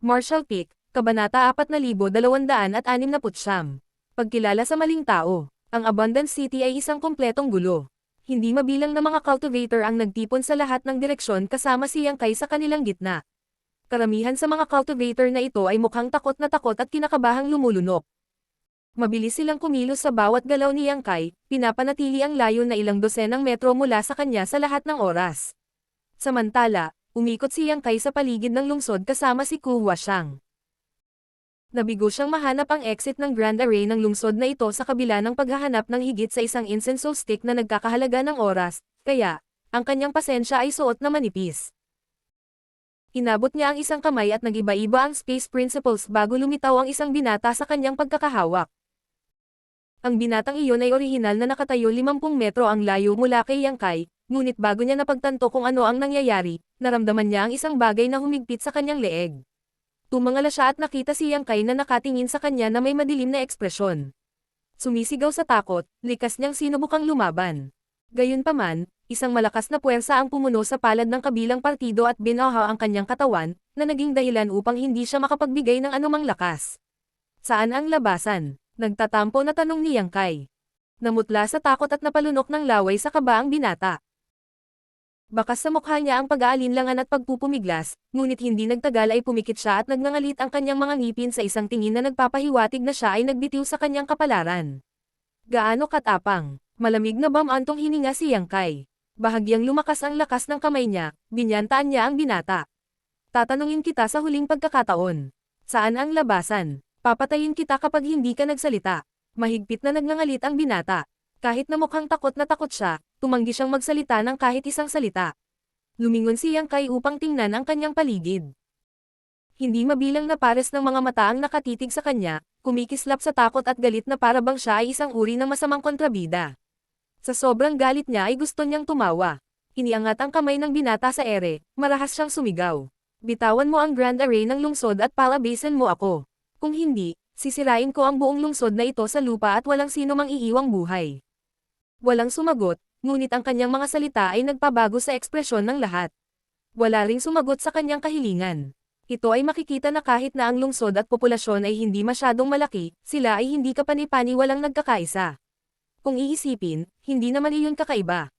Marshall Peak, Kabanata 4269. Pagkilala sa maling tao. Ang Abundance City ay isang kompletong gulo. Hindi mabilang na mga cultivator ang nagtipon sa lahat ng direksyon kasama si Yang Kai sa kanilang gitna. Karamihan sa mga cultivator na ito ay mukhang takot at kinakabahang lumulunok. Mabilis silang kumilos sa bawat galaw ni Yang Kai, pinapanatili ang layo na ilang dosenang metro mula sa kanya sa lahat ng oras. Samantala, umikot si Yang Kai sa paligid ng lungsod kasama si Ku Huashang. Nabigo siyang mahanap ang exit ng Grand Array ng lungsod na ito sa kabila ng paghahanap ng higit sa isang incenso stick na nagkakahalaga ng oras, kaya, ang kanyang pasensya ay suot na manipis. Inabot niya ang isang kamay at nagiba-iba ang space principles bago lumitaw ang isang binata sa kanyang pagkakahawak. Ang binatang iyon ay orihinal na nakatayo 50 metro ang layo mula kay Yang Kai, ngunit bago niya napagtanto kung ano ang nangyayari, naramdaman niya ang isang bagay na humigpit sa kanyang leeg. Tumangala siya at nakita si Yang Kai na nakatingin sa kanya na may madilim na ekspresyon. Sumisigaw sa takot, likas niyang sinubukang lumaban. Gayunpaman, isang malakas na puwersa ang pumuno sa palad ng kabilang partido at binaha ang kanyang katawan, na naging dahilan upang hindi siya makapagbigay ng anumang lakas. Saan ang labasan? Nagtatampo na tanong ni Yang Kai. Namutla sa takot at napalunok ng laway sa kaba ang binata. Bakas sa mukha niya ang pag-aalinlangan at pagpupumiglas, ngunit hindi nagtagal ay pumikit siya at nagngangalit ang kanyang mga ngipin sa isang tingin na nagpapahiwatig na siya ay nagbitiw sa kanyang kapalaran. Gaano katapang, malamig na bamantong hininga si Yang Kai. Bahagyang lumakas ang lakas ng kamay niya, binyantaan niya ang binata. Tatanungin kita sa huling pagkakataon. Saan ang labasan? Papatayin kita kapag hindi ka nagsalita. Mahigpit na nagngangalit ang binata. Kahit na mukhang takot na takot siya, tumanggi siyang magsalita ng kahit isang salita. Lumingon si Yang Kai upang tingnan ang kanyang paligid. Hindi mabilang na pares ng mga mata ang nakatitig sa kanya, kumikislap sa takot at galit na para bang siya ay isang uri ng masamang kontrabida. Sa sobrang galit niya ay gusto niyang tumawa. Iniangat ang kamay ng binata sa ere, marahas siyang sumigaw. Bitawan mo ang Grand Array ng lungsod at palabasin mo ako. Kung hindi, sisirain ko ang buong lungsod na ito sa lupa at walang sino mang iiwang buhay. Walang sumagot, ngunit ang kanyang mga salita ay nagpabago sa ekspresyon ng lahat. Wala ring sumagot sa kanyang kahilingan. Ito ay makikita na kahit na ang lungsod at populasyon ay hindi masyadong malaki, sila ay hindi kapani-pani walang nagkakaisa. Kung iisipin, hindi naman iyon kakaiba.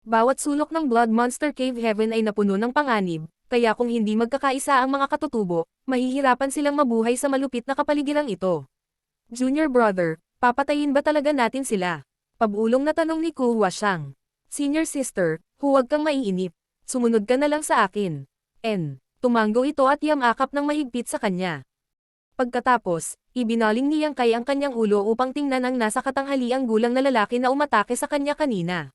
Bawat sulok ng Blood Monster Cave Heaven ay napuno ng panganib, kaya kung hindi magkakaisa ang mga katutubo, mahihirapan silang mabuhay sa malupit na kapaligirang ito. Junior brother, papatayin ba talaga natin sila? Pabulong na tanong ni Ku Huashang. Senior sister, huwag kang maiinip. Sumunod ka na lang sa akin. Tumango ito at yamakap ng mahigpit sa kanya. Pagkatapos, ibinaling ni Yang Kai ang kanyang ulo upang tingnan ang nasa katanghaliang gulang na lalaki na umatake sa kanya kanina.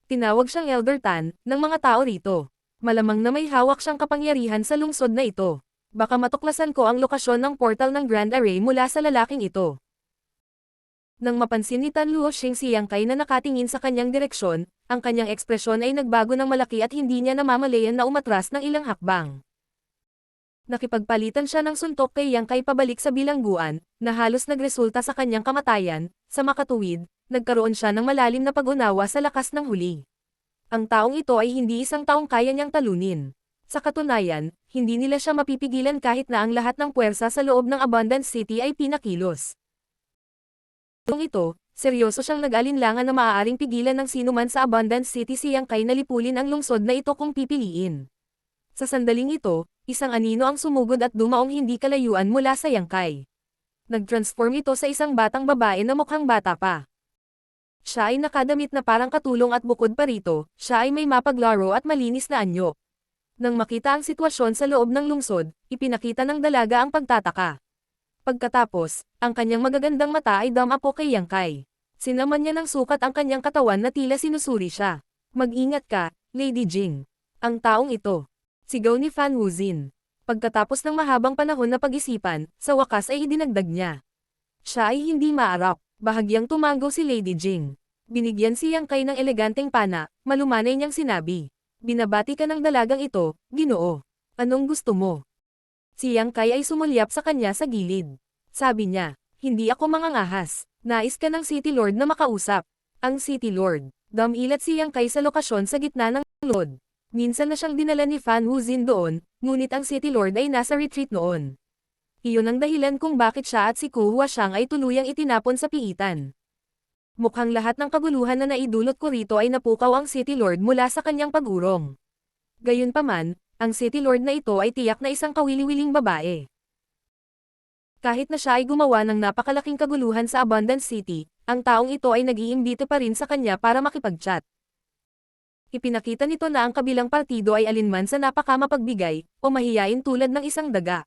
Tinawag siyang Elder Tan, ng mga tao rito. Malamang na may hawak siyang kapangyarihan sa lungsod na ito. Baka matuklasan ko ang lokasyon ng portal ng Grand Array mula sa lalaking ito. Nang mapansin ni Tan Luoxing si Yang Kai na nakatingin sa kanyang direksyon, ang kanyang ekspresyon ay nagbago ng malaki at hindi niya namamalayan na umatras ng ilang hakbang. Nakipagpalitan siya ng suntok kay Yang Kai pabalik sa bilangguan, na halos nagresulta sa kanyang kamatayan. Sa makatuwid, nagkaroon siya ng malalim na pag-unawa sa lakas ng huli. Ang taong ito ay hindi isang taong kaya niyang talunin. Sa katunayan, hindi nila siya mapipigilan kahit na ang lahat ng puwersa sa loob ng Abundance City ay pinakilos. Ito, seryoso siyang nag-alinlangan na maaaring pigilan ng sinuman sa Abundance City si Yang Kai na lipulin ang lungsod na ito kung pipiliin. Sa sandaling ito, isang anino ang sumugod at dumaong hindi kalayuan mula sa Yang Kai. Nag-transform ito sa isang batang babae na mukhang bata pa. Siya ay nakadamit na parang katulong at bukod pa rito, siya ay may mapaglaro at malinis na anyo. Nang makita ang sitwasyon sa loob ng lungsod, ipinakita ng dalaga ang pagtataka. Pagkatapos, ang kanyang magagandang mata ay dumapo kay Yang Kai. Sinaman niya ng sukat ang kanyang katawan na tila sinusuri siya. Mag-ingat ka, Lady Jing. Ang taong ito. Sigaw ni Fan Wuzin. Pagkatapos ng mahabang panahon na pag-isipan, sa wakas ay idinagdag niya. Siya ay hindi maarap. Bahagyang tumango si Lady Jing. Binigyan si Yang Kai ng eleganteng pana, malumanay niyang sinabi. Binabati ka ng dalagang ito, Ginoo. Anong gusto mo? Si Yang Kai ay sumulyap sa kanya sa gilid. Sabi niya, hindi ako mangangahas. Nais ka ng City Lord na makausap. Ang City Lord. Damilat si Yang Kai sa lokasyon sa gitna ng lod. Minsan na siyang dinala ni Fan Wuzin doon, ngunit ang City Lord ay nasa retreat noon. Iyon ang dahilan kung bakit siya at si Ku Huashang ay tuluyang itinapon sa piitan. Mukhang lahat ng kaguluhan na naidulot ko rito ay napukaw ang City Lord mula sa kanyang pag-urong. Gayunpaman, ang City Lord na ito ay tiyak na isang kawili-wiling babae. Kahit na siya ay gumawa ng napakalaking kaguluhan sa Abundance City, ang taong ito ay nag-iimbito pa rin sa kanya para makipag-chat. Ipinakita nito na ang kabilang partido ay alinman sa napakamapagbigay, o mahiyain tulad ng isang daga.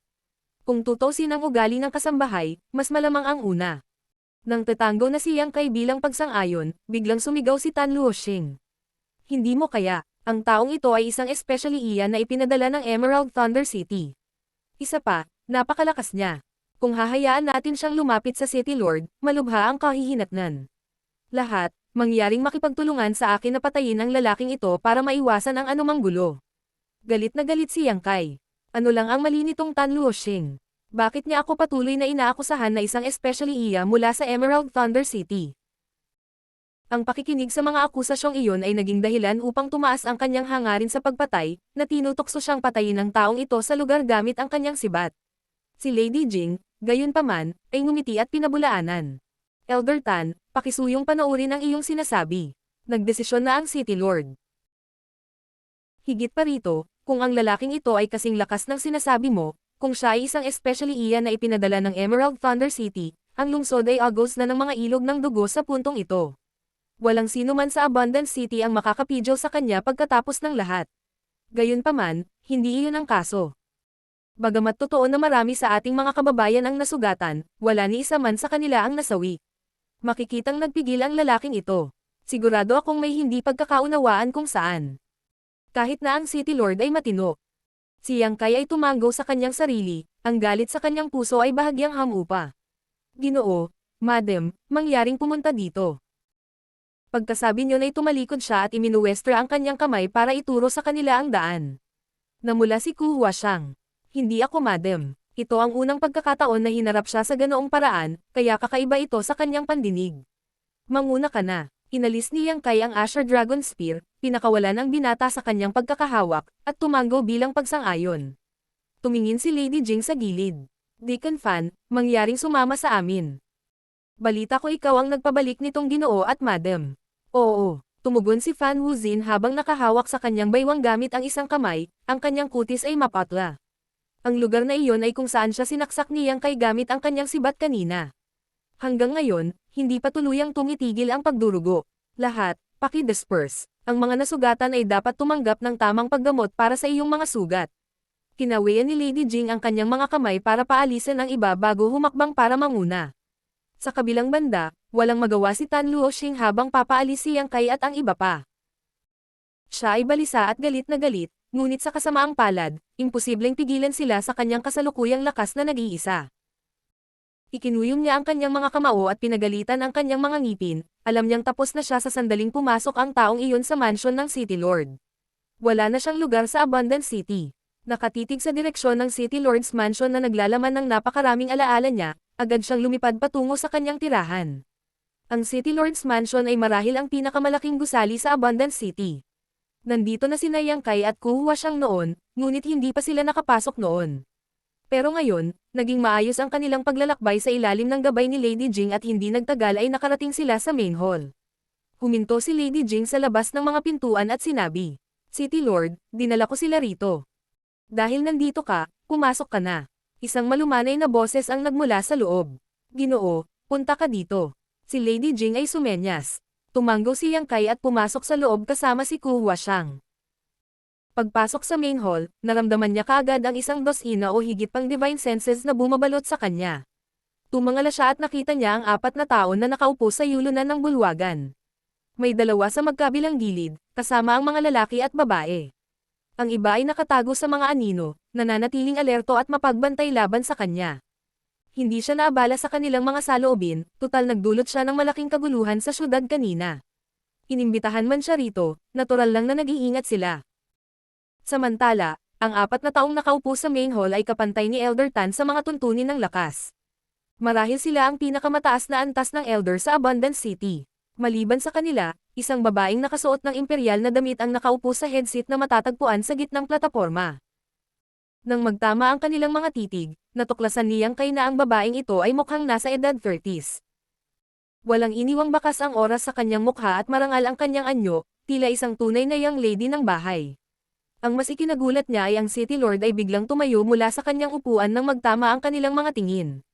Kung tutusin ang ugali ng kasambahay, mas malamang ang una. Nang tatango na si Yang Kai bilang pagsang-ayon, biglang sumigaw si Tan Luoxing. Hindi mo kaya, ang taong ito ay isang especially iyan na ipinadala ng Emerald Thunder City. Isa pa, napakalakas niya. Kung hahayaan natin siyang lumapit sa City Lord, malubha ang kahihinatnan. Lahat, mangyaring makipagtulungan sa akin na patayin ang lalaking ito para maiwasan ang anumang gulo. Galit na galit si Yang Kai. Ano lang ang mali nitong Tan Luoxing? Bakit niya ako patuloy na inaakusahan na isang especially iya mula sa Emerald Thunder City? Ang pakikinig sa mga akusasyong iyon ay naging dahilan upang tumaas ang kanyang hangarin sa pagpatay, na tinutokso siyang patayin ng taong ito sa lugar gamit ang kanyang sibat. Si Lady Jing, gayunpaman, ay ngumiti at pinabulaanan. Elder Tan, pakisuyong panoorin ang iyong sinasabi. Nagdesisyon na ang City Lord. Higit pa rito, kung ang lalaking ito ay kasing lakas ng sinasabi mo, kung siya ay isang especially iya na ipinadala ng Emerald Thunder City, ang lungsod ay agos na ng mga ilog ng dugo sa puntong ito. Walang sino man sa Abundance City ang makakapidyo sa kanya pagkatapos ng lahat. Gayunpaman, hindi iyon ang kaso. Bagamat totoo na marami sa ating mga kababayan ang nasugatan, wala ni isa man sa kanila ang nasawi. Makikitang nagpigil ang lalaking ito. Sigurado akong may hindi pagkakaunawaan kung saan. Kahit na ang City Lord ay matino. Si Yang Kai ay tumanggo sa kanyang sarili, ang galit sa kanyang puso ay bahagyang hamupa. Ginoo, Madam, mangyaring pumunta dito. Pagkasabi niyon ay tumalikod siya at iminuwestra ang kanyang kamay para ituro sa kanila ang daan. Namula si Ku Huashang. Hindi ako madam. Ito ang unang pagkakataon na hinarap siya sa ganoong paraan, kaya kakaiba ito sa kanyang pandinig. Manguna ka na. Inalis ni Yang Kai ang Asher Dragon Spear, pinakawalan ang binata sa kanyang pagkakahawak, at tumanggo bilang pagsang-ayon. Tumingin si Lady Jing sa gilid. Deacon Fan, mangyaring sumama sa amin. Balita ko ikaw ang nagpabalik nitong Ginoo at madam. Oo, tumugon si Fan Wuzin habang nakahawak sa kanyang baywang gamit ang isang kamay, ang kanyang kutis ay mapatla. Ang lugar na iyon ay kung saan siya sinaksak ni Yang Kai gamit ang kanyang sibat kanina. Hanggang ngayon, hindi pa tuluyang tumitigil ang pagdurugo. Lahat, paki-disperse. Ang mga nasugatan ay dapat tumanggap ng tamang paggamot para sa iyong mga sugat. Kinawian ni Lady Jing ang kanyang mga kamay para paalisin ang iba bago humakbang para manguna. Sa kabilang banda, walang magawa si Tan Luoxing habang papaalis si Yang Kai at ang iba pa. Siya ay balisa at galit na galit, ngunit sa kasamaang palad, imposibleng pigilan sila sa kanyang kasalukuyang lakas na nag-iisa. Ikinuyom niya ang kanyang mga kamao at pinagalitan ang kanyang mga ngipin, alam niyang tapos na siya sa sandaling pumasok ang taong iyon sa mansyon ng City Lord. Wala na siyang lugar sa Abundance City. Nakatitig sa direksyon ng City Lord's mansion na naglalaman ng napakaraming alaala niya, agad siyang lumipad patungo sa kanyang tirahan. Ang City Lord's mansion ay marahil ang pinakamalaking gusali sa Abundance City. Nandito na sina Yang Kai at Ku Huashang noon, ngunit hindi pa sila nakapasok noon. Pero ngayon, naging maayos ang kanilang paglalakbay sa ilalim ng gabay ni Lady Jing at hindi nagtagal ay nakarating sila sa main hall. Huminto si Lady Jing sa labas ng mga pintuan at sinabi, City Lord, dinala ko sila rito. Dahil nandito ka, pumasok ka na. Isang malumanay na boses ang nagmula sa loob. Ginoo, punta ka dito. Si Lady Jing ay sumenyas. Tumanggo si Yang Kai at pumasok sa loob kasama si Ku Huashang. Pagpasok sa main hall, naramdaman niya kaagad ang isang dosina o higit pang divine senses na bumabalot sa kanya. Tumangala siya at nakita niya ang 4 na taon na nakaupo sa yulunan ng bulwagan. May 2 sa magkabilang gilid, kasama ang mga lalaki at babae. Ang iba ay nakatago sa mga anino, nananatiling alerto at mapagbantay laban sa kanya. Hindi siya naabala sa kanilang mga saloobin, tutal nagdulot siya ng malaking kaguluhan sa syudad kanina. Inimbitahan man siya rito, natural lang na nag-iingat sila. Samantala, ang 4 na taong nakaupo sa main hall ay kapantay ni Elder Tan sa mga tuntunin ng lakas. Marahil sila ang pinakamataas na antas ng Elder sa Abundance City. Maliban sa kanila, Isang babaeng nakasuot ng imperial na damit ang nakaupo sa headseat na matatagpuan sa gitnang plataporma. Nang magtama ang kanilang mga titig, natuklasan niyang kay na ang babaeng ito ay mukhang nasa edad 30s. Walang iniwang bakas ang oras sa kanyang mukha at marangal ang kanyang anyo, tila isang tunay na young lady ng bahay. Ang mas ikinagulat niya ay ang City Lord ay biglang tumayo mula sa kanyang upuan nang magtama ang kanilang mga tingin.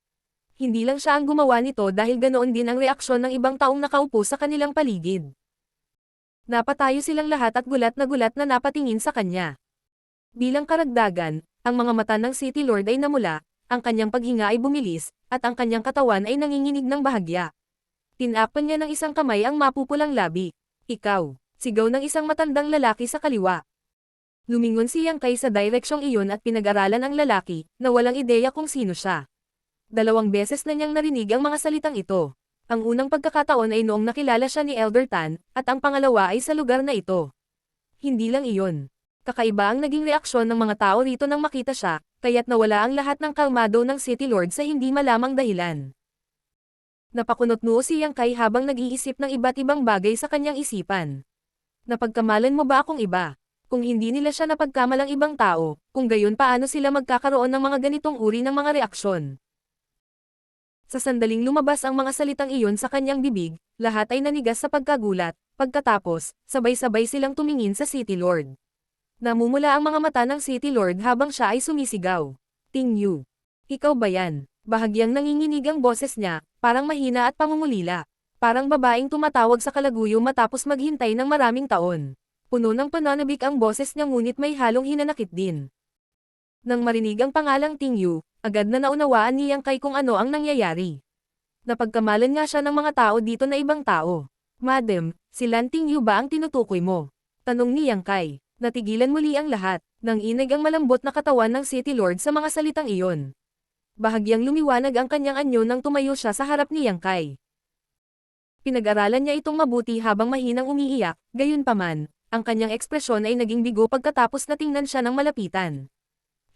Hindi lang siya ang gumawa nito dahil ganoon din ang reaksyon ng ibang taong nakaupo sa kanilang paligid. Napatayo silang lahat at gulat na napatingin sa kanya. Bilang karagdagan, ang mga mata ng City Lord ay namula, ang kanyang paghinga ay bumilis, at ang kanyang katawan ay nanginginig ng bahagya. Tinakpan niya ng isang kamay ang mapupulang labi. Ikaw, sigaw ng isang matandang lalaki sa kaliwa. Lumingon si Yang Kai sa direksyong iyon at pinag-aralan ang lalaki, na walang ideya kung sino siya. 2 beses na niyang narinig ang mga salitang ito. Ang unang pagkakataon ay noong nakilala siya ni Elder Tan, at ang pangalawa ay sa lugar na ito. Hindi lang iyon. Kakaiba ang naging reaksyon ng mga tao rito nang makita siya, kaya't nawala ang lahat ng kalmado ng City Lord sa hindi malamang dahilan. Napakunot-noo si Yang Kai habang nag-iisip ng iba't ibang bagay sa kanyang isipan. Napagkamalan mo ba akong iba? Kung hindi nila siya napagkamalang ibang tao, kung gayon paano sila magkakaroon ng mga ganitong uri ng mga reaksyon? Sa sandaling lumabas ang mga salitang iyon sa kanyang bibig, lahat ay nanigas sa pagkagulat, pagkatapos, sabay-sabay silang tumingin sa City Lord. Namumula ang mga mata ng City Lord habang siya ay sumisigaw. Ting Yu. Ikaw ba yan? Bahagyang nanginginig ang boses niya, parang mahina at pangungulila. Parang babaeng tumatawag sa kalaguyo matapos maghintay ng maraming taon. Puno ng pananabik ang boses niya ngunit may halong hinanakit din. Nang marinig ang pangalang Ting Yu, agad na naunawaan ni Yang Kai kung ano ang nangyayari. Napagkamalan nga siya ng mga tao dito na ibang tao. Madam, si Lan Ting Yu ba ang tinutukoy mo? Tanong ni Yang Kai. Natigilan muli ang lahat, nang inig ang malambot na katawan ng City Lord sa mga salitang iyon. Bahagyang lumiwanag ang kanyang anyo nang tumayo siya sa harap ni Yang Kai. Pinag-aralan niya itong mabuti habang mahinang umiiyak, gayunpaman, ang kanyang ekspresyon ay naging bigo pagkatapos na tingnan siya ng malapitan.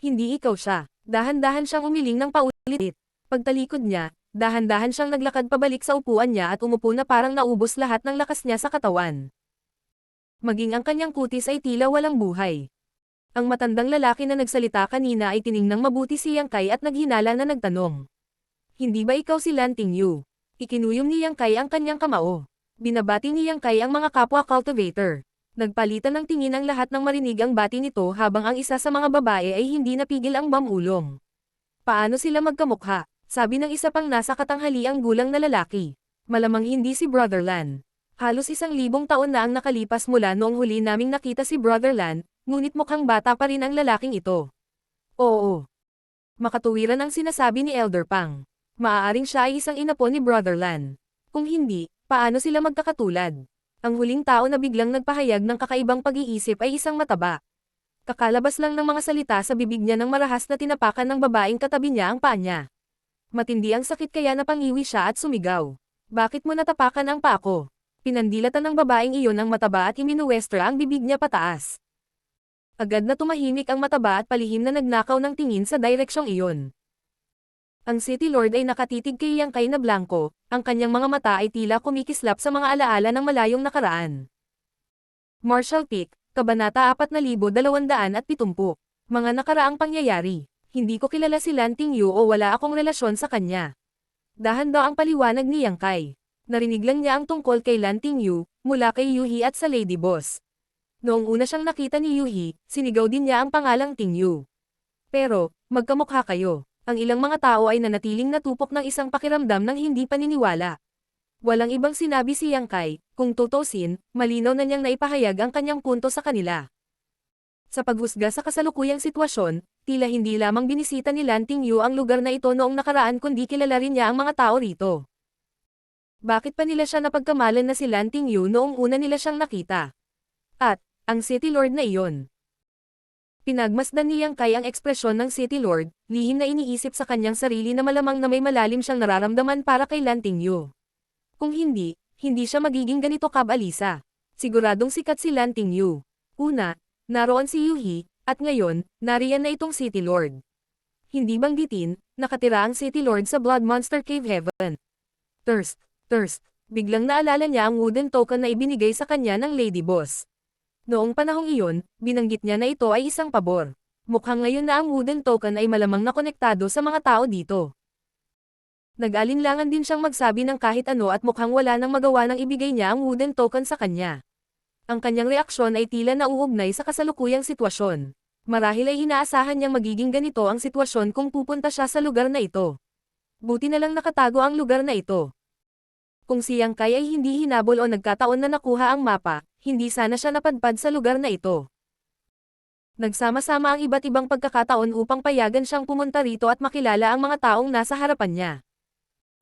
Hindi ikaw siya. Dahan-dahan siyang umiling ng paulit-ulit. Pagtalikod niya, dahan-dahan siyang naglakad pabalik sa upuan niya at umupo na parang naubos lahat ng lakas niya sa katawan. Maging ang kanyang kutis ay tila walang buhay. Ang matandang lalaki na nagsalita kanina ay tiningnang mabuti si Yang Kai at naghinala na nagtanong. Hindi ba ikaw si Lan Ting Yu? Ikinuyom ni Yang Kai ang kanyang kamao. Binabati ni Yang Kai ang mga kapwa cultivator. Nagpalitan ng tingin ang lahat nang marinig ang bati nito habang ang isa sa mga babae ay hindi napigil ang bamulong. Paano sila magkamukha? Sabi ng isa pang nasa katanghaliang gulang na lalaki. Malamang hindi si Brother Lan. Halos 1,000 taon na ang nakalipas mula noong huli naming nakita si Brother Lan, ngunit mukhang bata pa rin ang lalaking ito. Oo. Makatuwiran ang sinasabi ni Elder Pang. Maaaring siya ay isang inapo ni Brother Lan. Kung hindi, paano sila magkakatulad? Ang huling tao na biglang nagpahayag ng kakaibang pag-iisip ay isang mataba. Kakalabas lang ng mga salita sa bibig niya nang marahas na tinapakan ng babaeng katabi niya ang paa niya. Matindi ang sakit kaya napangiwi siya at sumigaw. Bakit mo natapakan ang paa ko? Pinandilatan ng babaeng iyon ang mataba at iminuwestra ang bibig niya pataas. Agad na tumahimik ang mataba at palihim na nagnakaw ng tingin sa direksyong iyon. Ang City Lord ay nakatitig kay Yang Kai na blanko, ang kanyang mga mata ay tila kumikislap sa mga alaala ng malayong nakaraan. Marshall Peak, Kabanata 4270. Mga nakaraang pangyayari. Hindi ko kilala si Lan Ting Yu o wala akong relasyon sa kanya. Dahan daw ang paliwanag ni Yang Kai. Narinig lang niya ang tungkol kay Lan Ting Yu, mula kay Yuhi at sa Lady Boss. Noong una siyang nakita ni Yuhi, sinigaw din niya ang pangalang Ting Yu. Pero, magkamukha kayo. Ang ilang mga tao ay nanatiling natupok ng isang pakiramdam ng hindi paniniwala. Walang ibang sinabi si Yang Kai, kung tutusin, malinaw na niyang naipahayag ang kanyang punto sa kanila. Sa paghusga sa kasalukuyang sitwasyon, tila hindi lamang binisita ni Lan Ting Yu ang lugar na ito noong nakaraan kundi kilala rin niya ang mga tao rito. Bakit pa nila siya napagkamalan na si Lan Ting Yu noong una nila siyang nakita? At, ang City Lord na iyon. Pinagmasdan ni Yang Kai ang ekspresyon ng City Lord, lihim na iniisip sa kanyang sarili na malamang na may malalim siyang nararamdaman para kay Lan Ting Yu. Kung hindi, hindi siya magiging ganito kabalisa. Siguradong sikat si Lan Ting Yu. Una, naroon si Yuhi, at ngayon, nariyan na itong City Lord. Hindi banggitin, nakatira ang City Lord sa Blood Monster Cave Heaven. Thirst. Biglang naalala niya ang wooden token na ibinigay sa kanya ng Lady Boss. Noong panahong iyon, binanggit niya na ito ay isang pabor. Mukhang ngayon na ang wooden token ay malamang na konektado sa mga tao dito. Nag-alinlangan din siyang magsabi ng kahit ano at mukhang wala nang magawa nang ibigay niya ang wooden token sa kanya. Ang kanyang reaksyon ay tila nauugnay sa kasalukuyang sitwasyon. Marahil ay inaasahan niyang magiging ganito ang sitwasyon kung pupunta siya sa lugar na ito. Buti na lang nakatago ang lugar na ito. Kung si Yang Kai ay hindi hinabol o nagkataon na nakuha ang mapa, hindi sana siya napadpad sa lugar na ito. Nagsama-sama ang iba't ibang pagkakataon upang payagan siyang pumunta rito at makilala ang mga taong nasa harapan niya.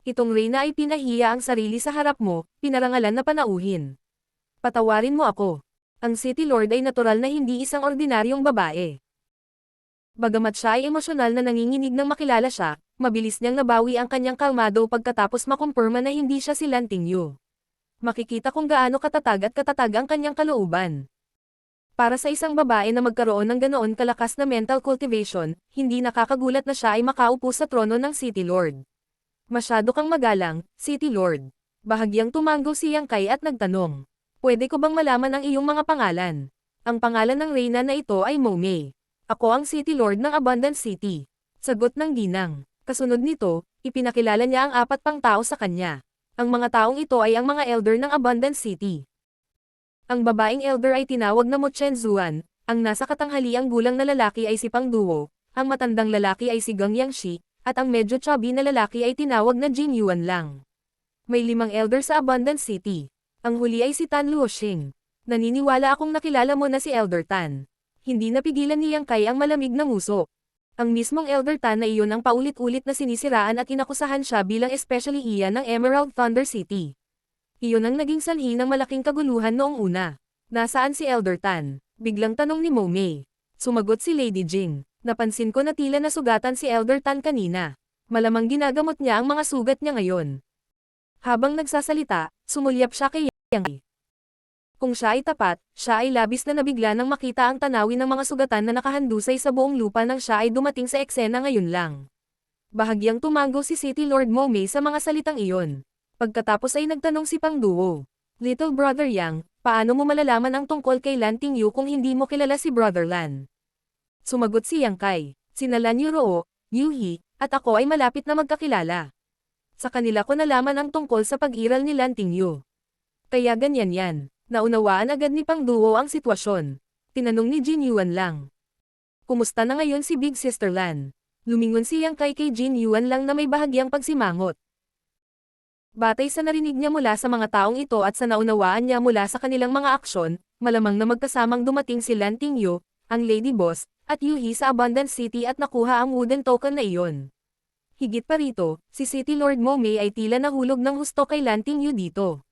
Itong Reyna ay pinahiya ang sarili sa harap mo, pinarangalan na panauhin. Patawarin mo ako. Ang City Lord ay natural na hindi isang ordinaryong babae. Bagamat siya ay emosyonal na nanginginig nang makilala siya, mabilis niyang nabawi ang kanyang kalmado pagkatapos makumpirma na hindi siya si Lan Tingyu. Makikita kung gaano katatag ang kanyang kalooban. Para sa isang babae na magkaroon ng ganoon kalakas na mental cultivation, hindi nakakagulat na siya ay makaupo sa trono ng City Lord. Masyado kang magalang, City Lord. Bahagyang tumango si Yang Kai at nagtanong. Pwede ko bang malaman ang iyong mga pangalan? Ang pangalan ng Reyna na ito ay Momei. Ako ang City Lord ng Abundant City. Sagot ng ginang. Kasunod nito, ipinakilala niya ang 4 pang tao sa kanya. Ang mga taong ito ay ang mga elder ng Abundant City. Ang babaeng elder ay tinawag na Mo Chen Zuan, ang nasa katanghaliang gulang na lalaki ay si Pang Duo, ang matandang lalaki ay si Gang Yangxi, at ang medyo chubby na lalaki ay tinawag na Jin Yuan lang. May 5 elder sa Abundant City. Ang huli ay si Tan Luoxing. Naniniwala akong nakilala mo na si Elder Tan. Hindi napigilan ni Yang Kai ang malamig na nguso. Ang mismong Elder Tan na iyon ang paulit-ulit na sinisiraan at inakusahan siya bilang especially iyan ng Emerald Thunder City. Iyon ang naging sanhi ng malaking kaguluhan noong una. Nasaan si Elder Tan? Biglang tanong ni Momei. Sumagot si Lady Jing. Napansin ko na tila nasugatan si Elder Tan kanina. Malamang ginagamot niya ang mga sugat niya ngayon. Habang nagsasalita, sumulyap siya kay Yang Kai. Kung siya ay tapat, siya ay labis na nabigla nang makita ang tanawin ng mga sugatan na nakahandusay sa buong lupa nang siya ay dumating sa eksena ngayon lang. Bahagyang tumango si City Lord Momei sa mga salitang iyon. Pagkatapos ay nagtanong si Pang Duo. Little Brother Yang, paano mo malalaman ang tungkol kay Lan Tingyu kung hindi mo kilala si Brother Lan? Sumagot si Yang Kai. Sina Lan Yuruo, Yuhi, at ako ay malapit na magkakilala. Sa kanila ko nalaman ang tungkol sa pag-iral ni Lan Tingyu. Kaya ganyan yan. Naunawaan agad ni Pang Duo ang sitwasyon. Tinanong ni Jin Yuan lang. Kumusta na ngayon si Big Sister Lan? Lumingon si Yang Kai kay Jin Yuan lang na may bahagyang pagsimangot. Batay sa narinig niya mula sa mga taong ito at sa naunawaan niya mula sa kanilang mga aksyon, malamang na magkasamang dumating si Lan Tingyu, ang Lady Boss, at Yuhi sa Abundant City at nakuha ang wooden token na iyon. Higit pa rito, si City Lord Momei ay tila nahulog ng husto kay Lan Tingyu dito.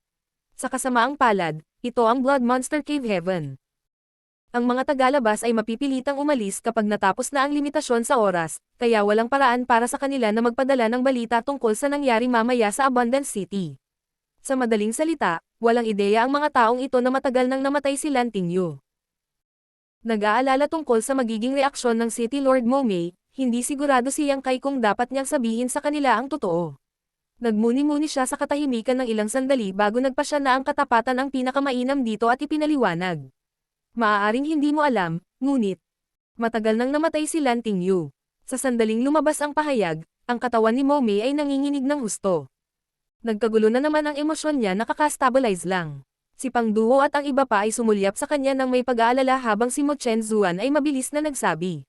Sa kasamaang palad, ito ang Blood Monster Cave Heaven. Ang mga tagalabas ay mapipilitang umalis kapag natapos na ang limitasyon sa oras, kaya walang paraan para sa kanila na magpadala ng balita tungkol sa nangyari mamaya sa Abundant City. Sa madaling salita, walang ideya ang mga taong ito na matagal nang namatay si Lan Tingyu. Nag-aalala tungkol sa magiging reaksyon ng City Lord Momei, hindi sigurado si Yang Kai kung dapat niyang sabihin sa kanila ang totoo. Nagmuni-muni siya sa katahimikan ng ilang sandali bago nagpasya na ang katapatan ang pinakamainam dito at ipinaliwanag. Maaaring hindi mo alam, ngunit matagal nang namatay si Lan Tingyu. Sa sandaling lumabas ang pahayag, ang katawan ni Momei ay nanginginig ng husto. Nagkagulo na naman ang emosyon niya, nakaka-stabilize lang. Si Pang Duo at ang iba pa ay sumulyap sa kanya nang may pag-aalala habang si Mo Chen Zuan ay mabilis na nagsabi.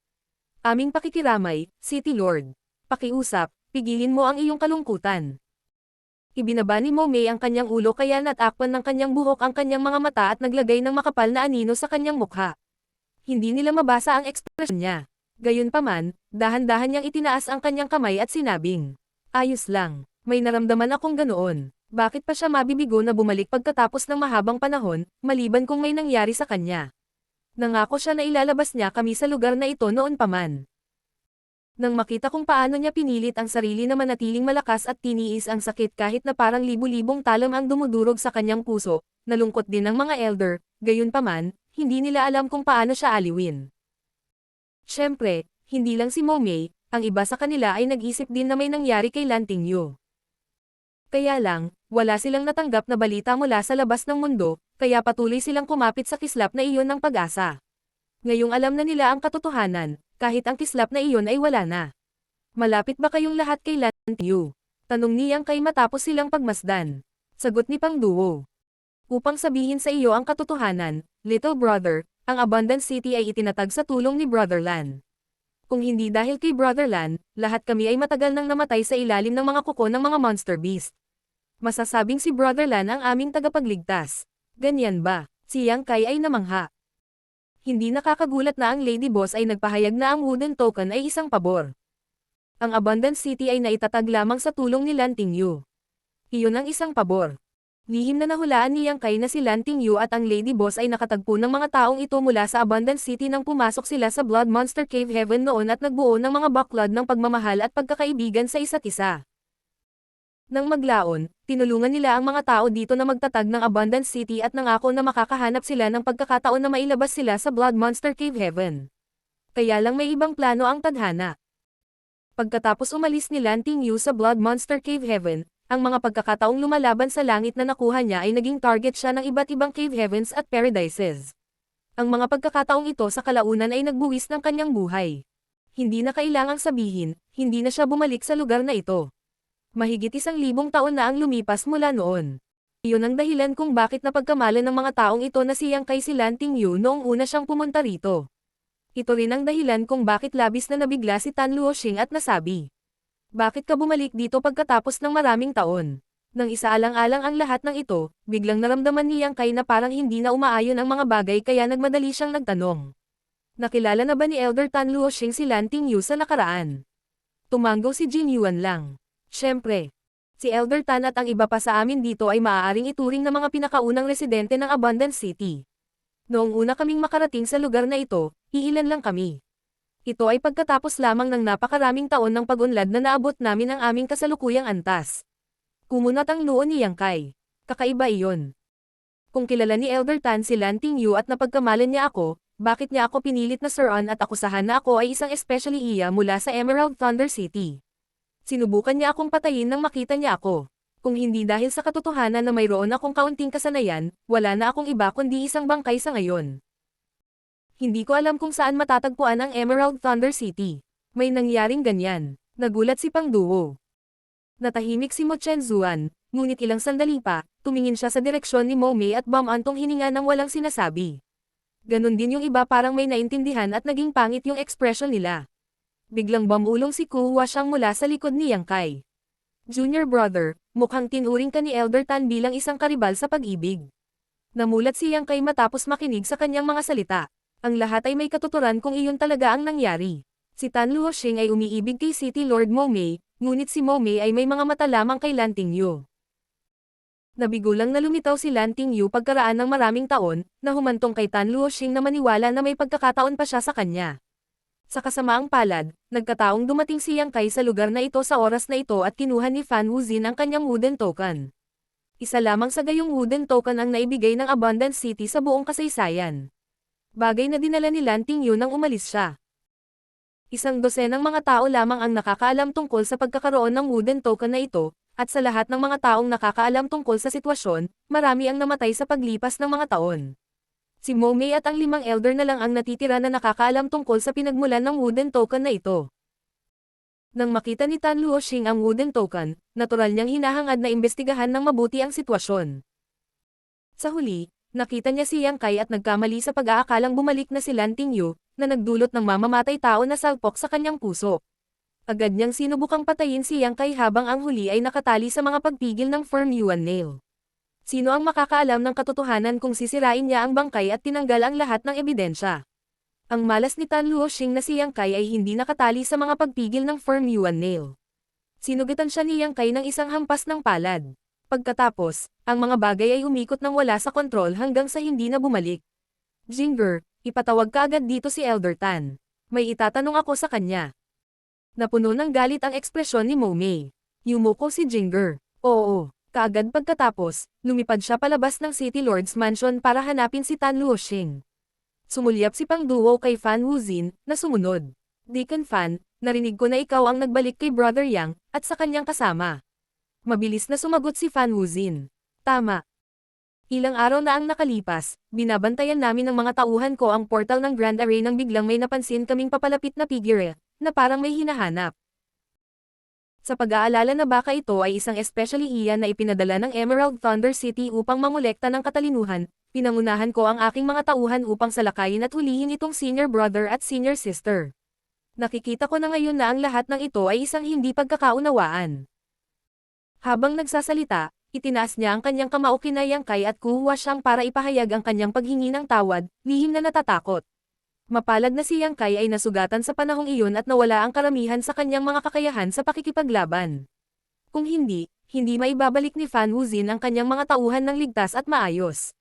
Aming pakikiramay, City Lord. Pakiusap, pigilin mo ang iyong kalungkutan. Ibinaba ni Momei ang kanyang ulo kaya natakpan ng kanyang buhok ang kanyang mga mata at naglagay ng makapal na anino sa kanyang mukha. Hindi nila mabasa ang ekspresyon niya. Gayunpaman, dahan-dahan niyang itinaas ang kanyang kamay at sinabing, ayos lang, may naramdaman akong ganoon. Bakit pa siya mabibigo na bumalik pagkatapos ng mahabang panahon, maliban kung may nangyari sa kanya? Nangako siya na ilalabas niya kami sa lugar na ito noon pa man. Nang makita kung paano niya pinilit ang sarili na manatiling malakas at tiniis ang sakit kahit na parang libu-libong talam ang dumudurog sa kanyang puso, nalungkot din ang mga elder, gayunpaman, hindi nila alam kung paano siya aliwin. Siyempre, hindi lang si Momei, ang iba sa kanila ay nag-isip din na may nangyari kay Lan Tingyu. Kaya lang, Wala silang natanggap na balita mula sa labas ng mundo, kaya patuloy silang kumapit sa kislap na iyon ng pag-asa. Ngayong alam na nila ang katotohanan, kahit ang kislap na iyon ay wala na. Malapit ba kayong lahat kay Lan Tingyu? Tanong ni Yang Kai matapos silang pagmasdan. Sagot ni Pang Duo. Upang sabihin sa iyo ang katotohanan, little brother, ang Abundant City ay itinatag sa tulong ni Brother Lan. Kung hindi dahil kay Brother Lan, lahat kami ay matagal nang namatay sa ilalim ng mga kuko ng mga monster beast. Masasabing si Brother Lan ang aming tagapagligtas. Ganyan ba? Si Yang Kai ay namangha. Hindi nakakagulat na ang Lady Boss ay nagpahayag na ang wooden token ay isang pabor. Ang Abundant City ay naitatag lamang sa tulong ni Lan Tingyu. Iyon ang isang pabor. Lihim na nahulaan ni Yang Kai na si Lan Tingyu at ang Lady Boss ay nakatagpo ng mga taong ito mula sa Abundant City nang pumasok sila sa Blood Monster Cave Heaven noon at nagbuo ng mga backlog ng pagmamahal at pagkakaibigan sa isa't isa. Nang maglaon, tinulungan nila ang mga tao dito na magtatag ng Abundant City at nangako na makakahanap sila ng pagkakataon na mailabas sila sa Blood Monster Cave Heaven. Kaya lang may ibang plano ang tadhana. Pagkatapos umalis ni Lan Tingyu sa Blood Monster Cave Heaven, ang mga pagkakataong lumalaban sa langit na nakuha niya ay naging target siya ng iba't ibang cave heavens at paradises. Ang mga pagkakataong ito sa kalaunan ay nagbuwis ng kanyang buhay. Hindi na kailangang sabihin, hindi na siya bumalik sa lugar na ito. Mahigit 1,000 taon na ang lumipas mula noon. Iyon ang dahilan kung bakit napagkamalan ng mga taong ito na siyang kay si Lan Tingyu noong una siyang pumunta rito. Ito rin ang dahilan kung bakit labis na nabigla si Tan Luoxing at nasabi, "Bakit ka bumalik dito pagkatapos ng maraming taon?" Nang isaalang-alang ang lahat ng ito, biglang naramdaman ni Yang Kai na parang hindi na umaayon ang mga bagay kaya nagmadali siyang nagtanong. Nakilala na ba ni Elder Tan Luoxing si Lan Tingyu sa nakaraan? Tumanggo si Jin Yuan lang. Siyempre, si Elder Tan at ang iba pa sa amin dito ay maaaring ituring na mga pinakaunang residente ng Abundant City. Noong una kaming makarating sa lugar na ito, iilan lang kami. Ito ay pagkatapos lamang ng napakaraming taon ng pag-unlad na naabot namin ang aming kasalukuyang antas. Kumunat ang noo ni Yang Kai. Kakaiba iyon. Kung kilala ni Elder Tan si Lan Tingyu at napagkamalan niya ako, bakit niya ako pinilit na suruan at akusahan na ako ay isang especially iya mula sa Emerald Thunder City? Sinubukan niya akong patayin nang makita niya ako. Kung hindi dahil sa katotohanan na mayroon akong kaunting kasanayan, wala na akong iba kundi isang bangkay sa ngayon. Hindi ko alam kung saan matatagpuan ang Emerald Thunder City. May nangyaring ganyan. Nagulat si Pang Duo. Natahimik si Mo Chen Zuan, ngunit ilang sandali pa, tumingin siya sa direksyon ni Mo Mei at bumantong hininga ng walang sinasabi. Ganon din yung iba parang may naintindihan at naging pangit yung ekspresyon nila. Biglang bumulong si Ku Huashang mula sa likod ni Yang Kai. Junior brother, mukhang tinuring ka ni Elder Tan bilang isang karibal sa pag-ibig. Namulat si Yang Kai matapos makinig sa kanyang mga salita. Ang lahat ay may katuturan kung iyon talaga ang nangyari. Si Tan Luoxing ay umiibig kay City Lord Mo Mei, ngunit si Mo Mei ay may mga mata lamang kay Lan Tingyu. Nabigo lang na lumitaw si Lan Tingyu pagkaraan ng maraming taon, na humantong kay Tan Luoxing na maniwala na may pagkakataon pa siya sa kanya. Sa kasamaang palad, nagkataong dumating si Yang Kai sa lugar na ito sa oras na ito at kinuha ni Fan Wuzin ang kanyang wooden token. Isa lamang sa gayong wooden token ang naibigay ng Abundant City sa buong kasaysayan. Bagay na dinala ni Lan Tingyu nang umalis siya. 100 mga tao lamang ang nakakaalam tungkol sa pagkakaroon ng wooden token na ito, at sa lahat ng mga taong nakakaalam tungkol sa sitwasyon, marami ang namatay sa paglipas ng mga taon. Si Mo Mei at ang 5 elder na lang ang natitira na nakakaalam tungkol sa pinagmulan ng wooden token na ito. Nang makita ni Tan Luoxing ang wooden token, natural niyang hinahangad na imbestigahan ng mabuti ang sitwasyon. Sa huli, nakita niya si Yang Kai at nagkamali sa pag-aakalang bumalik na si Lan Tingyu, na nagdulot ng mamamatay tao na salpok sa kanyang puso. Agad niyang sinubukang patayin si Yang Kai habang ang huli ay nakatali sa mga pagpigil ng firm Yuan nail. Sino ang makakaalam ng katotohanan kung sisirain niya ang bangkay at tinanggal ang lahat ng ebidensya? Ang malas ni Tan Luoxing na si Yang Kai ay hindi nakatali sa mga pagpigil ng firm Yuan nail. Sinugitan siya ni Yang Kai ng isang hampas ng palad. Pagkatapos, ang mga bagay ay umikot ng wala sa kontrol hanggang sa hindi na bumalik. Jinger, ipatawag ka agad dito si Elder Tan. May itatanong ako sa kanya. Napuno ng galit ang ekspresyon ni Mo Mei. Yumuko si Jinger. Oo. Kaagad pagkatapos, lumipad siya palabas ng City Lord's Mansion para hanapin si Tan Luoxing. Sumulyap si Pang Duo kay Fan Wuzin, na sumunod. Deacon Fan, narinig ko na ikaw ang nagbalik kay Brother Yang, at sa kanyang kasama. Mabilis na sumagot si Fan Wuzin. Tama. Ilang araw na ang nakalipas, binabantayan namin ng mga tauhan ko ang portal ng Grand Array nang biglang may napansin kaming papalapit na figure, na parang may hinahanap. Sa pag-aalala na baka ito ay isang especially iyan na ipinadala ng Emerald Thunder City upang mangolekta ng katalinuhan, pinangunahan ko ang aking mga tauhan upang salakayin at hulihin itong senior brother at senior sister. Nakikita ko na ngayon na ang lahat ng ito ay isang hindi pagkakaunawaan. Habang nagsasalita, itinaas niya ang kanyang kamao kina Yang Kai at kuha siyang para ipahayag ang kanyang paghingi ng tawad, lihim na natatakot. Mapalad na si Yang Kai ay nasugatan sa panahong iyon at nawala ang karamihan sa kanyang mga kakayahan sa pakikipaglaban. Kung hindi maibabalik ni Fan Wuzin ang kanyang mga tauhan ng ligtas at maayos.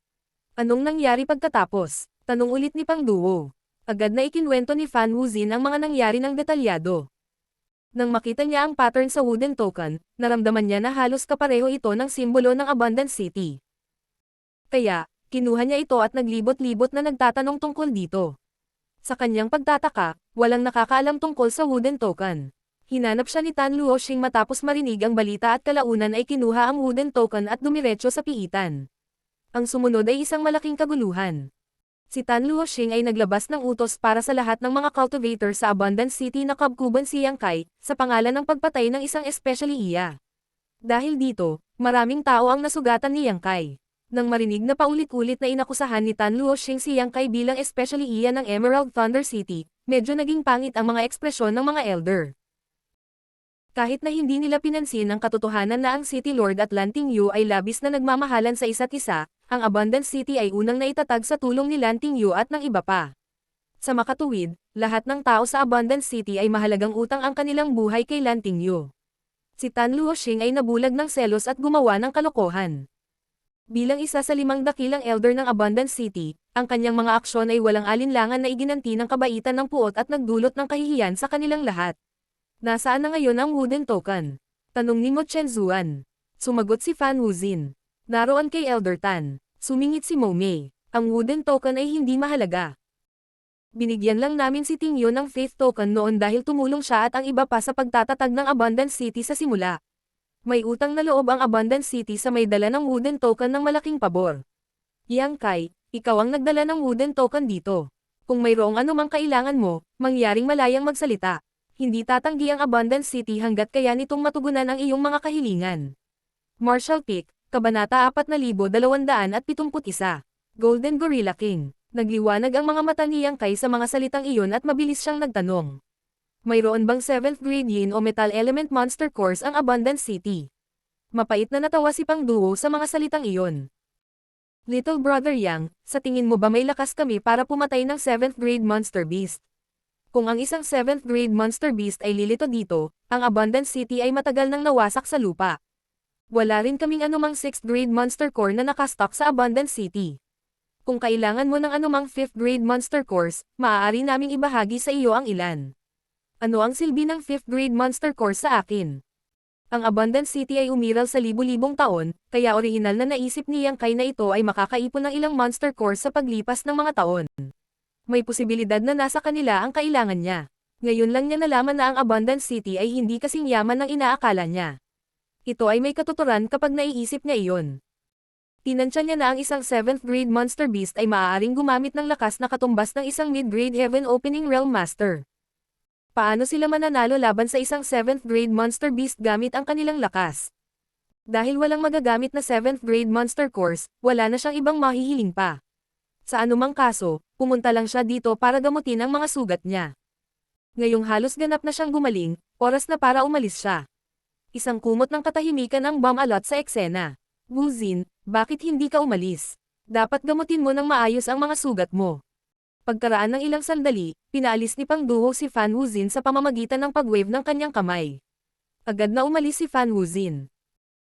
Anong nangyari pagkatapos? Tanong ulit ni Pang Duo. Agad na ikinwento ni Fan Wuzin ang mga nangyari ng detalyado. Nang makita niya ang pattern sa wooden token, naramdaman niya na halos kapareho ito ng simbolo ng Abundant City. Kaya, kinuha niya ito at naglibot-libot na nagtatanong tungkol dito. Sa kanyang pagtataka, walang nakakaalam tungkol sa wooden token. Hinanap siya ni Tan Luoxing matapos marinig ang balita at kalaunan ay kinuha ang wooden token at dumiretso sa piitan. Ang sumunod ay isang malaking kaguluhan. Si Tan Luoxing ay naglabas ng utos para sa lahat ng mga cultivator sa Abundant City na kabkuban si Yang Kai, sa pangalan ng pagpatay ng isang especially iya. Dahil dito, maraming tao ang nasugatan ni Yang Kai. Nang marinig na paulit-ulit na inakusahan ni Tan Luoxing si Yang Kai bilang especially iya ng Emerald Thunder City, medyo naging pangit ang mga ekspresyon ng mga elder. Kahit na hindi nila pinansin ang katotohanan na ang City Lord at Lanting Yu ay labis na nagmamahalan sa isa't isa, ang Abundant City ay unang naitatag sa tulong ni Lanting Yu at ng iba pa. Sa makatuwid, lahat ng tao sa Abundant City ay mahalagang utang ang kanilang buhay kay Lanting Yu. Si Tan Luoxing ay nabulag ng selos at gumawa ng kalokohan. Bilang isa sa 5 dakilang elder ng Abundant City, ang kanyang mga aksyon ay walang alinlangan na iginanti ng kabaitan ng puot at nagdulot ng kahihiyan sa kanilang lahat. Nasaan na ngayon ang wooden token? Tanong ni Mo Chenzuan. Sumagot si Fan Wuzin. Naroon kay Elder Tan. Sumingit si Mo Mei. Ang wooden token ay hindi mahalaga. Binigyan lang namin si Ting Yun ng faith token noon dahil tumulong siya at ang iba pa sa pagtatatag ng Abundant City sa simula. May utang na loob ang Abundant City sa may dala ng wooden token ng malaking pabor. Yang Kai, ikaw ang nagdala ng wooden token dito. Kung mayroong anumang kailangan mo, mangyaring malayang magsalita. Hindi tatanggi ang Abundant City hanggat kaya nitong matugunan ang iyong mga kahilingan. Marshall Peak, Kabanata 4271, Golden Gorilla King. Nagliwanag ang mga mata ni Yang Kai sa mga salitang iyon at mabilis siyang nagtanong. Mayroon bang 7th grade yin o metal element monster course ang Abundant City? Mapait na natawa si Pang Duo sa mga salitang iyon. Little Brother Yang, sa tingin mo ba may lakas kami para pumatay ng 7th grade monster beast? Kung ang isang 7th grade monster beast ay lilito dito, ang Abundant City ay matagal nang nawasak sa lupa. Wala rin kaming anumang 6th grade monster core na nakastock sa Abundant City. Kung kailangan mo ng anumang 5th grade monster course, maaari naming ibahagi sa iyo ang ilan. Ano ang silbi ng 5th grade monster course sa akin? Ang Abundant City ay umiral sa libu-libong taon, kaya orihinal na naisip ni Yang Kai na ito ay makakaipon ng ilang monster course sa paglipas ng mga taon. May posibilidad na nasa kanila ang kailangan niya. Ngayon lang niya nalaman na ang Abundant City ay hindi kasing yaman ng inaakala niya. Ito ay may katuturan kapag naiisip niya iyon. Tinansya niya na ang isang 7th grade monster beast ay maaaring gumamit ng lakas na katumbas ng isang mid-grade heaven opening realm master. Paano sila mananalo laban sa isang 7th grade monster beast gamit ang kanilang lakas? Dahil walang magagamit na 7th grade monster course, wala na siyang ibang mahihiling pa. Sa anumang kaso, pumunta lang siya dito para gamutin ang mga sugat niya. Ngayong halos ganap na siyang gumaling, oras na para umalis siya. Isang kumot ng katahimikan ang bumalot sa eksena. Wuzin, bakit hindi ka umalis? Dapat gamutin mo ng maayos ang mga sugat mo. Pagkaraan ng ilang sandali, pinaalis ni Pang Duo si Fan Wuzin sa pamamagitan ng pag-wave ng kanyang kamay. Agad na umalis si Fan Wuzin.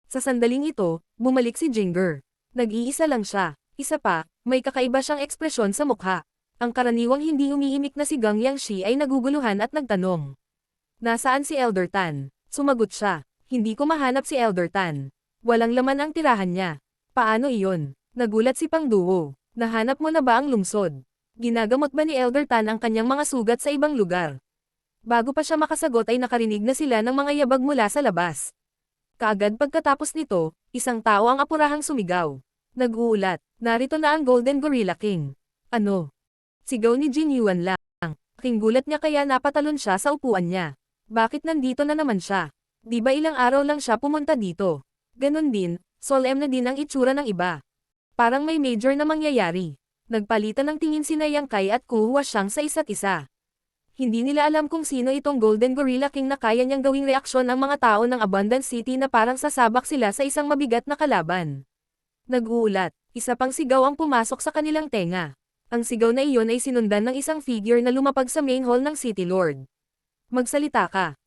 Sa sandaling ito, bumalik si Jinger. Nag-iisa lang siya. Isa pa, may kakaiba siyang ekspresyon sa mukha. Ang karaniwang hindi umiimik na si Gang Yangshi ay naguguluhan at nagtanong. Nasaan si Elder Tan? Sumagot siya. Hindi ko mahanap si Elder Tan. Walang laman ang tirahan niya. Paano iyon? Nagulat si Pang Duo. Nahanap mo na ba ang lungsod? Ginagamot ba ni Elder Tan ang kanyang mga sugat sa ibang lugar? Bago pa siya makasagot ay nakarinig na sila ng mga yabag mula sa labas. Kaagad pagkatapos nito, isang tao ang apurahang sumigaw. Nag-uulat, narito na ang Golden Gorilla King. Ano? Sigaw ni Jin Yuan lang. Aking gulat niya kaya napatalon siya sa upuan niya. Bakit nandito na naman siya? Di ba ilang araw lang siya pumunta dito? Ganon din, solemn na din ang itsura ng iba. Parang may major na mangyayari. Nagpalitan ng tingin si Yang Kai at Ku Huaxiang sa isa't isa. Hindi nila alam kung sino itong Golden Gorilla King na kaya niyang gawing reaksyon ang mga tao ng Abundance City na parang sasabak sila sa isang mabigat na kalaban. Nag-uulat, isa pang sigaw ang pumasok sa kanilang tenga. Ang sigaw na iyon ay sinundan ng isang figure na lumapag sa main hall ng City Lord. Magsalita ka.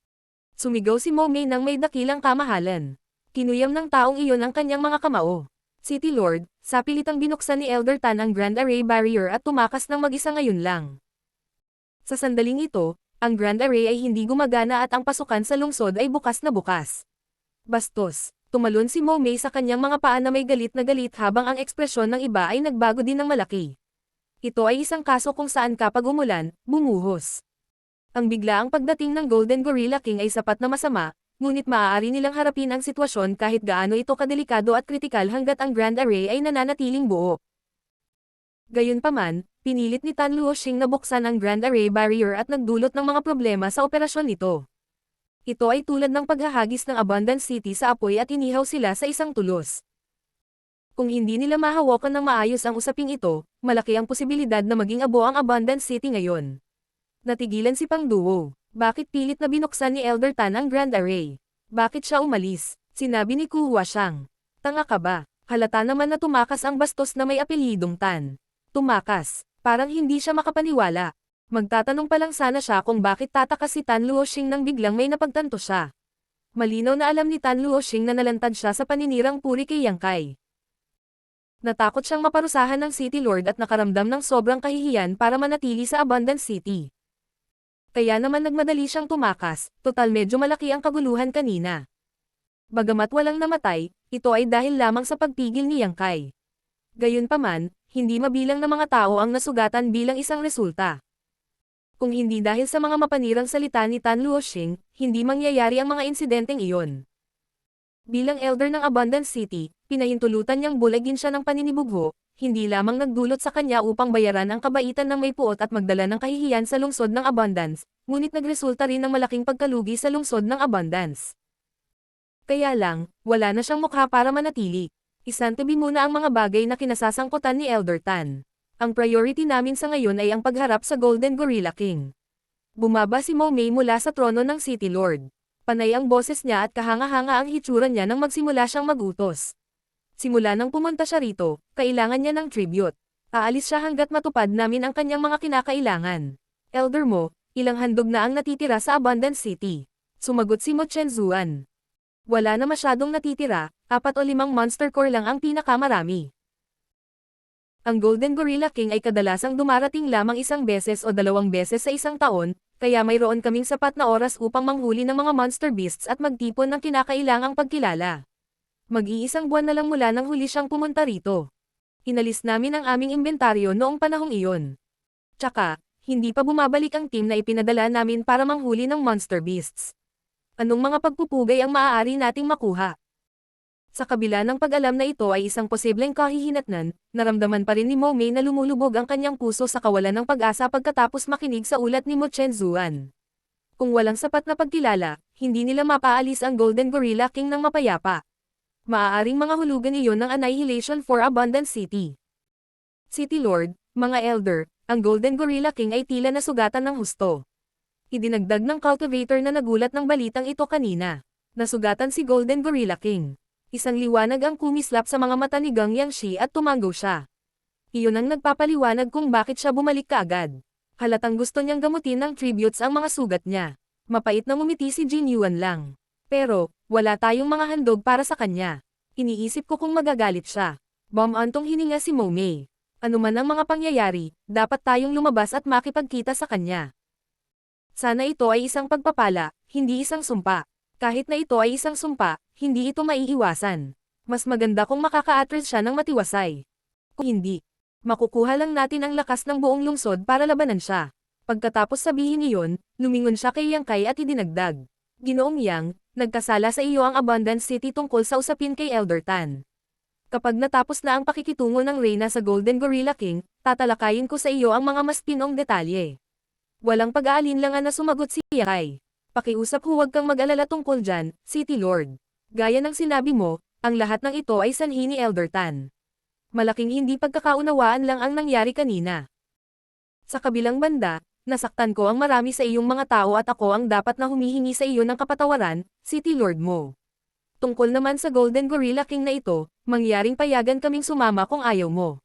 Sumigaw si Mo Mei nang may dakilang kamahalan. Kinuyam ng taong iyon ang kanyang mga kamao. City Lord, sapilitang binuksan ni Elder Tan ang Grand Array Barrier at tumakas ng mag-isa ngayon lang. Sa sandaling ito, ang Grand Array ay hindi gumagana at ang pasukan sa lungsod ay bukas na bukas. Bastos, tumalon si Mo Mei sa kanyang mga paa na may galit na galit habang ang ekspresyon ng iba ay nagbago din ng malaki. Ito ay isang kaso kung saan kapag umulan, bumuhos. Ang biglaang pagdating ng Golden Gorilla King ay sapat na masama, ngunit maaari nilang harapin ang sitwasyon kahit gaano ito kadelikado at kritikal hanggat ang Grand Array ay nananatiling buo. Gayunpaman, pinilit ni Tan Luoxing na buksan ang Grand Array Barrier at nagdulot ng mga problema sa operasyon nito. Ito ay tulad ng paghahagis ng Abundance City sa apoy at inihaw sila sa isang tulos. Kung hindi nila mahawakan ng maayos ang usaping ito, malaki ang posibilidad na maging abo ang Abundance City ngayon. Natigilan si Pang Duo. Bakit pilit na binuksan ni Elder Tan ang Grand Array? Bakit siya umalis? Sinabi ni Ku Huaxiang. Tanga ka ba? Halata naman na tumakas ang bastos na may apelyidong Tan. Tumakas. Parang hindi siya makapaniwala. Magtatanong pa lang sana siya kung bakit tatakas si Tan Luoxing nang biglang may napagtanto siya. Malinaw na alam ni Tan Luoxing na nalantad siya sa paninirang puri kay Yang Kai. Natakot siyang maparusahan ng City Lord at nakaramdam ng sobrang kahihiyan para manatili sa Abundance City. Kaya naman nagmadali siyang tumakas, total medyo malaki ang kaguluhan kanina. Bagamat walang namatay, ito ay dahil lamang sa pagpigil ni Yang Kai. Gayunpaman, hindi mabilang na mga tao ang nasugatan bilang isang resulta. Kung hindi dahil sa mga mapanirang salita ni Tan Luoxing, hindi mangyayari ang mga insidenteng iyon. Bilang elder ng Abundance City, pinahintulutan niyang bulagin siya ng paninibugho, hindi lamang nagdulot sa kanya upang bayaran ang kabaitan ng may puot at magdala ng kahihiyan sa lungsod ng Abundance, ngunit nagresulta rin ng malaking pagkalugi sa lungsod ng Abundance. Kaya lang, wala na siyang mukha para manatili. Isantabi muna ang mga bagay na kinasasangkutan ni Elder Tan. Ang priority namin sa ngayon ay ang pagharap sa Golden Gorilla King. Bumaba si Mo Mei mula sa trono ng City Lord. Panay ang boses niya at kahanga-hanga ang hitsura niya nang magsimula siyang magutos. Simula nang pumunta siya rito, kailangan niya ng tribute. Aalis siya hanggat matupad namin ang kanyang mga kinakailangan. Elder Mo, ilang handog na ang natitira sa Abundance City? Sumagot si Mo Chenzuan. Wala na masyadong natitira, 4 o 5 monster core lang ang pinakamarami. Ang Golden Gorilla King ay kadalasang dumarating lamang 1 beses o 2 beses sa isang taon, kaya mayroon kaming sapat na oras upang manghuli ng mga monster beasts at magtipon ng kinakailangang pagkilala. Mag-iisang buwan na lang mula nang huli siyang pumunta rito. Inalis namin ang aming inventaryo noong panahong iyon. Tsaka, hindi pa bumabalik ang team na ipinadala namin para manghuli ng monster beasts. Anong mga pagpupugay ang maaari nating makuha? Sa kabila ng pag-alam na ito ay isang posibleng kahihinatnan, naramdaman pa rin ni Mo Mei na lumulubog ang kanyang puso sa kawalan ng pag-asa pagkatapos makinig sa ulat ni Mo Chenzuan. Kung walang sapat na pagkilala, hindi nila mapaalis ang Golden Gorilla King ng mapayapa. Maaaring mga hulugan iyon ng Annihilation for Abundance City. City Lord, mga Elder, ang Golden Gorilla King ay tila nasugatan ng husto. Idinagdag ng cultivator na nagulat ng balitang ito kanina. Nasugatan si Golden Gorilla King. Isang liwanag ang kumislap sa mga mata ni Gang Yangshi at tumango siya. Iyon ang nagpapaliwanag kung bakit siya bumalik kaagad. Halatang gusto niyang gamutin ng tributes ang mga sugat niya. Mapait na ngumiti si Jin Yuan lang. Pero, wala tayong mga handog para sa kanya. Iniisip ko kung magagalit siya. Bumantong hininga si Mo Mei. Ano man ang mga pangyayari, dapat tayong lumabas at makipagkita sa kanya. Sana ito ay isang pagpapala, hindi isang sumpa. Kahit na ito ay isang sumpa, hindi ito maiiwasan. Mas maganda kung makaka-attract siya ng matiwasay. Kung hindi, makukuha lang natin ang lakas ng buong lungsod para labanan siya. Pagkatapos sabihin iyon, lumingon siya kay Yang Kai at idinagdag. Ginoong Yang, nagkasala sa iyo ang Abundance City tungkol sa usapin kay Elder Tan. Kapag natapos na ang pakikitungo ng Reyna sa Golden Gorilla King, tatalakayin ko sa iyo ang mga mas pinong detalye. Walang pag-aalinlangan na sumagot si Yakai. Pakiusap huwag kang mag-alala tungkol dyan, City Lord. Gaya ng sinabi mo, ang lahat ng ito ay sanhi ni Elder Tan. Malaking hindi pagkakaunawaan lang ang nangyari kanina. Sa kabilang banda, nasaktan ko ang marami sa iyong mga tao at ako ang dapat na humihingi sa iyo ng kapatawaran, City Lord mo. Tungkol naman sa Golden Gorilla King na ito, mangyaring payagan kaming sumama kung ayaw mo.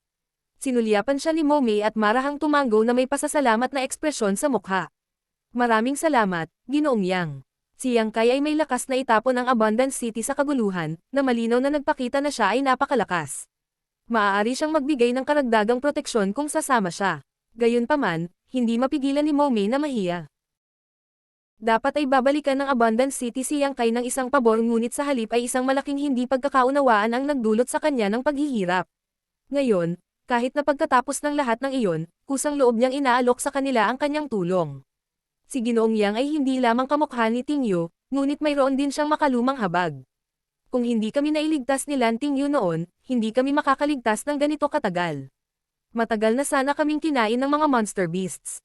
Sinulyapan siya ni Momei at marahang tumango na may pasasalamat na ekspresyon sa mukha. Maraming salamat, Ginoong Yang. Si Yang Kai ay may lakas na itapon ang Abundance City sa kaguluhan, na malinaw na nagpakita na siya ay napakalakas. Maaari siyang magbigay ng karagdagang proteksyon kung sasama siya. Gayunpaman, hindi mapigilan ni Momei na mahiya. Dapat ay babalikan ng Abundance City si Yang Kai ng isang pabor ngunit sa halip ay isang malaking hindi pagkakaunawaan ang nagdulot sa kanya ng paghihirap. Ngayon, kahit na pagkatapos ng lahat ng iyon, kusang loob niyang inaalok sa kanila ang kanyang tulong. Si Ginoong Yang ay hindi lamang kamukha ni Ting Yu, ngunit mayroon din siyang makalumang habag. Kung hindi kami nailigtas ni Lan Ting Yu noon, hindi kami makakaligtas ng ganito katagal. Matagal na sana kaming kinain ng mga monster beasts.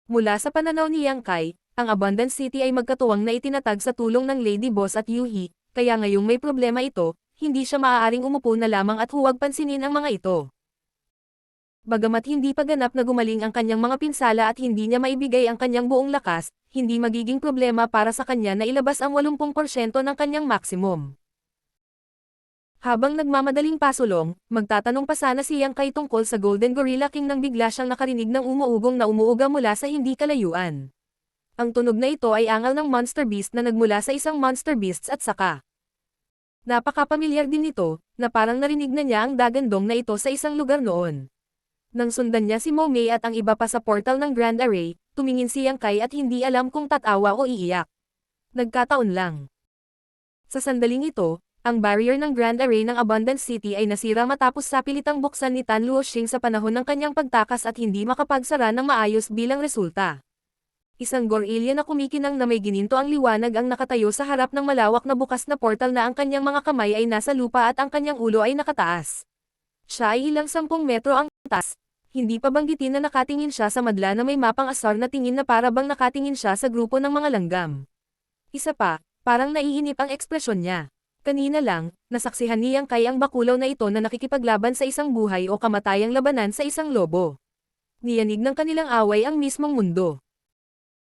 Mula sa pananaw ni Yang Kai, ang Abundance City ay magkatuwang na itinatag sa tulong ng Lady Boss at Yuhi, kaya ngayong may problema ito, hindi siya maaaring umupo na lamang at huwag pansinin ang mga ito. Bagamat hindi pa ganap na gumaling ang kanyang mga pinsala at hindi niya maibigay ang kanyang buong lakas, hindi magiging problema para sa kanya na ilabas ang 80% ng kanyang maximum. Habang nagmamadaling pasulong, magtatanong pa sana si Yang Kai tungkol sa Golden Gorilla King nang bigla siyang nakarinig ng umuugong na umuuga mula sa hindi kalayuan. Ang tunog na ito ay angal ng Monster Beast na nagmula sa isang Monster Beasts at saka. Napakapamilyar din ito, na parang narinig na niya ang dagandong na ito sa isang lugar noon. Nang sundan niya si Momei at ang iba pa sa portal ng Grand Array, tumingin si Yang Kai at hindi alam kung tatawa o iiyak. Nagkataon lang. Sa sandaling ito, ang barrier ng Grand Array ng Abundance City ay nasira matapos sapilitang buksan ni Tan Luoxing sa panahon ng kanyang pagtakas at hindi makapagsara ng maayos bilang resulta. Isang gorilla na kumikinang na may gininto ang liwanag ang nakatayo sa harap ng malawak na bukas na portal na ang kanyang mga kamay ay nasa lupa at ang kanyang ulo ay nakataas. Siya ay ilang 10 metro ang taas. Hindi pa banggitin na nakatingin siya sa madla na may mapang asar na tingin na para bang nakatingin siya sa grupo ng mga langgam. Isa pa, parang naiinip ang ekspresyon niya. Kanina lang, nasaksihan ni Yang Kai ang bakulaw na ito na nakikipaglaban sa isang buhay o kamatayang labanan sa isang lobo. Niyanig ng kanilang away ang mismong mundo.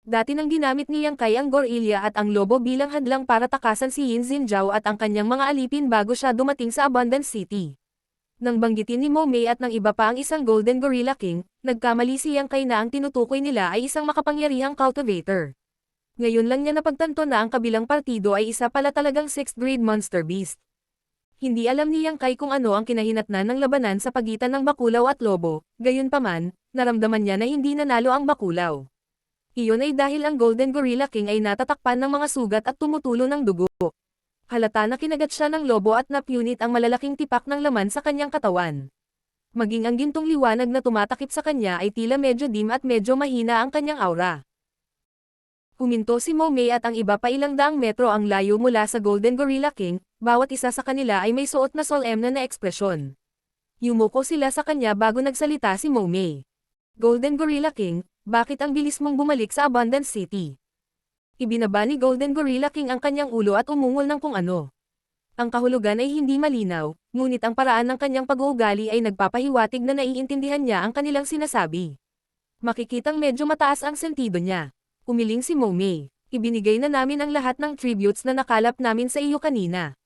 Dati nang ginamit ni Yang Kai ang gorilla at ang lobo bilang hadlang para takasan si Yin Xinjiao at ang kanyang mga alipin bago siya dumating sa Abundance City. Nang banggitin ni Momei at ng iba pa ang isang Golden Gorilla King, nagkamali si Yang Kai na ang tinutukoy nila ay isang makapangyarihang cultivator. Ngayon lang niya napagtanto na ang kabilang partido ay isa pala talagang 6th grade monster beast. Hindi alam ni Yang Kai kung ano ang kinahinatnan ng labanan sa pagitan ng bakulaw at lobo, gayunpaman, naramdaman niya na hindi nanalo ang bakulaw. Iyon ay dahil ang Golden Gorilla King ay natatakpan ng mga sugat at tumutulo ng dugo. Halata na kinagat siya ng lobo at napunit ang malalaking tipak ng laman sa kanyang katawan. Maging ang gintong liwanag na tumatakip sa kanya ay tila medyo dim at medyo mahina ang kanyang aura. Huminto si Momei at ang iba pa ilang daang metro ang layo mula sa Golden Gorilla King, bawat isa sa kanila ay may suot na solemn na ekspresyon. Yumuko sila sa kanya bago nagsalita si Momei. Golden Gorilla King, bakit ang bilis mong bumalik sa Abundance City? Ibinaba ni Golden Gorilla King ang kanyang ulo at umungol ng kung ano. Ang kahulugan ay hindi malinaw, ngunit ang paraan ng kanyang pag-uugali ay nagpapahiwatig na naiintindihan niya ang kanilang sinasabi. Makikitang medyo mataas ang sentido niya. Umiling si Momei. Ibinigay na namin ang lahat ng tributes na nakalap namin sa iyo kanina.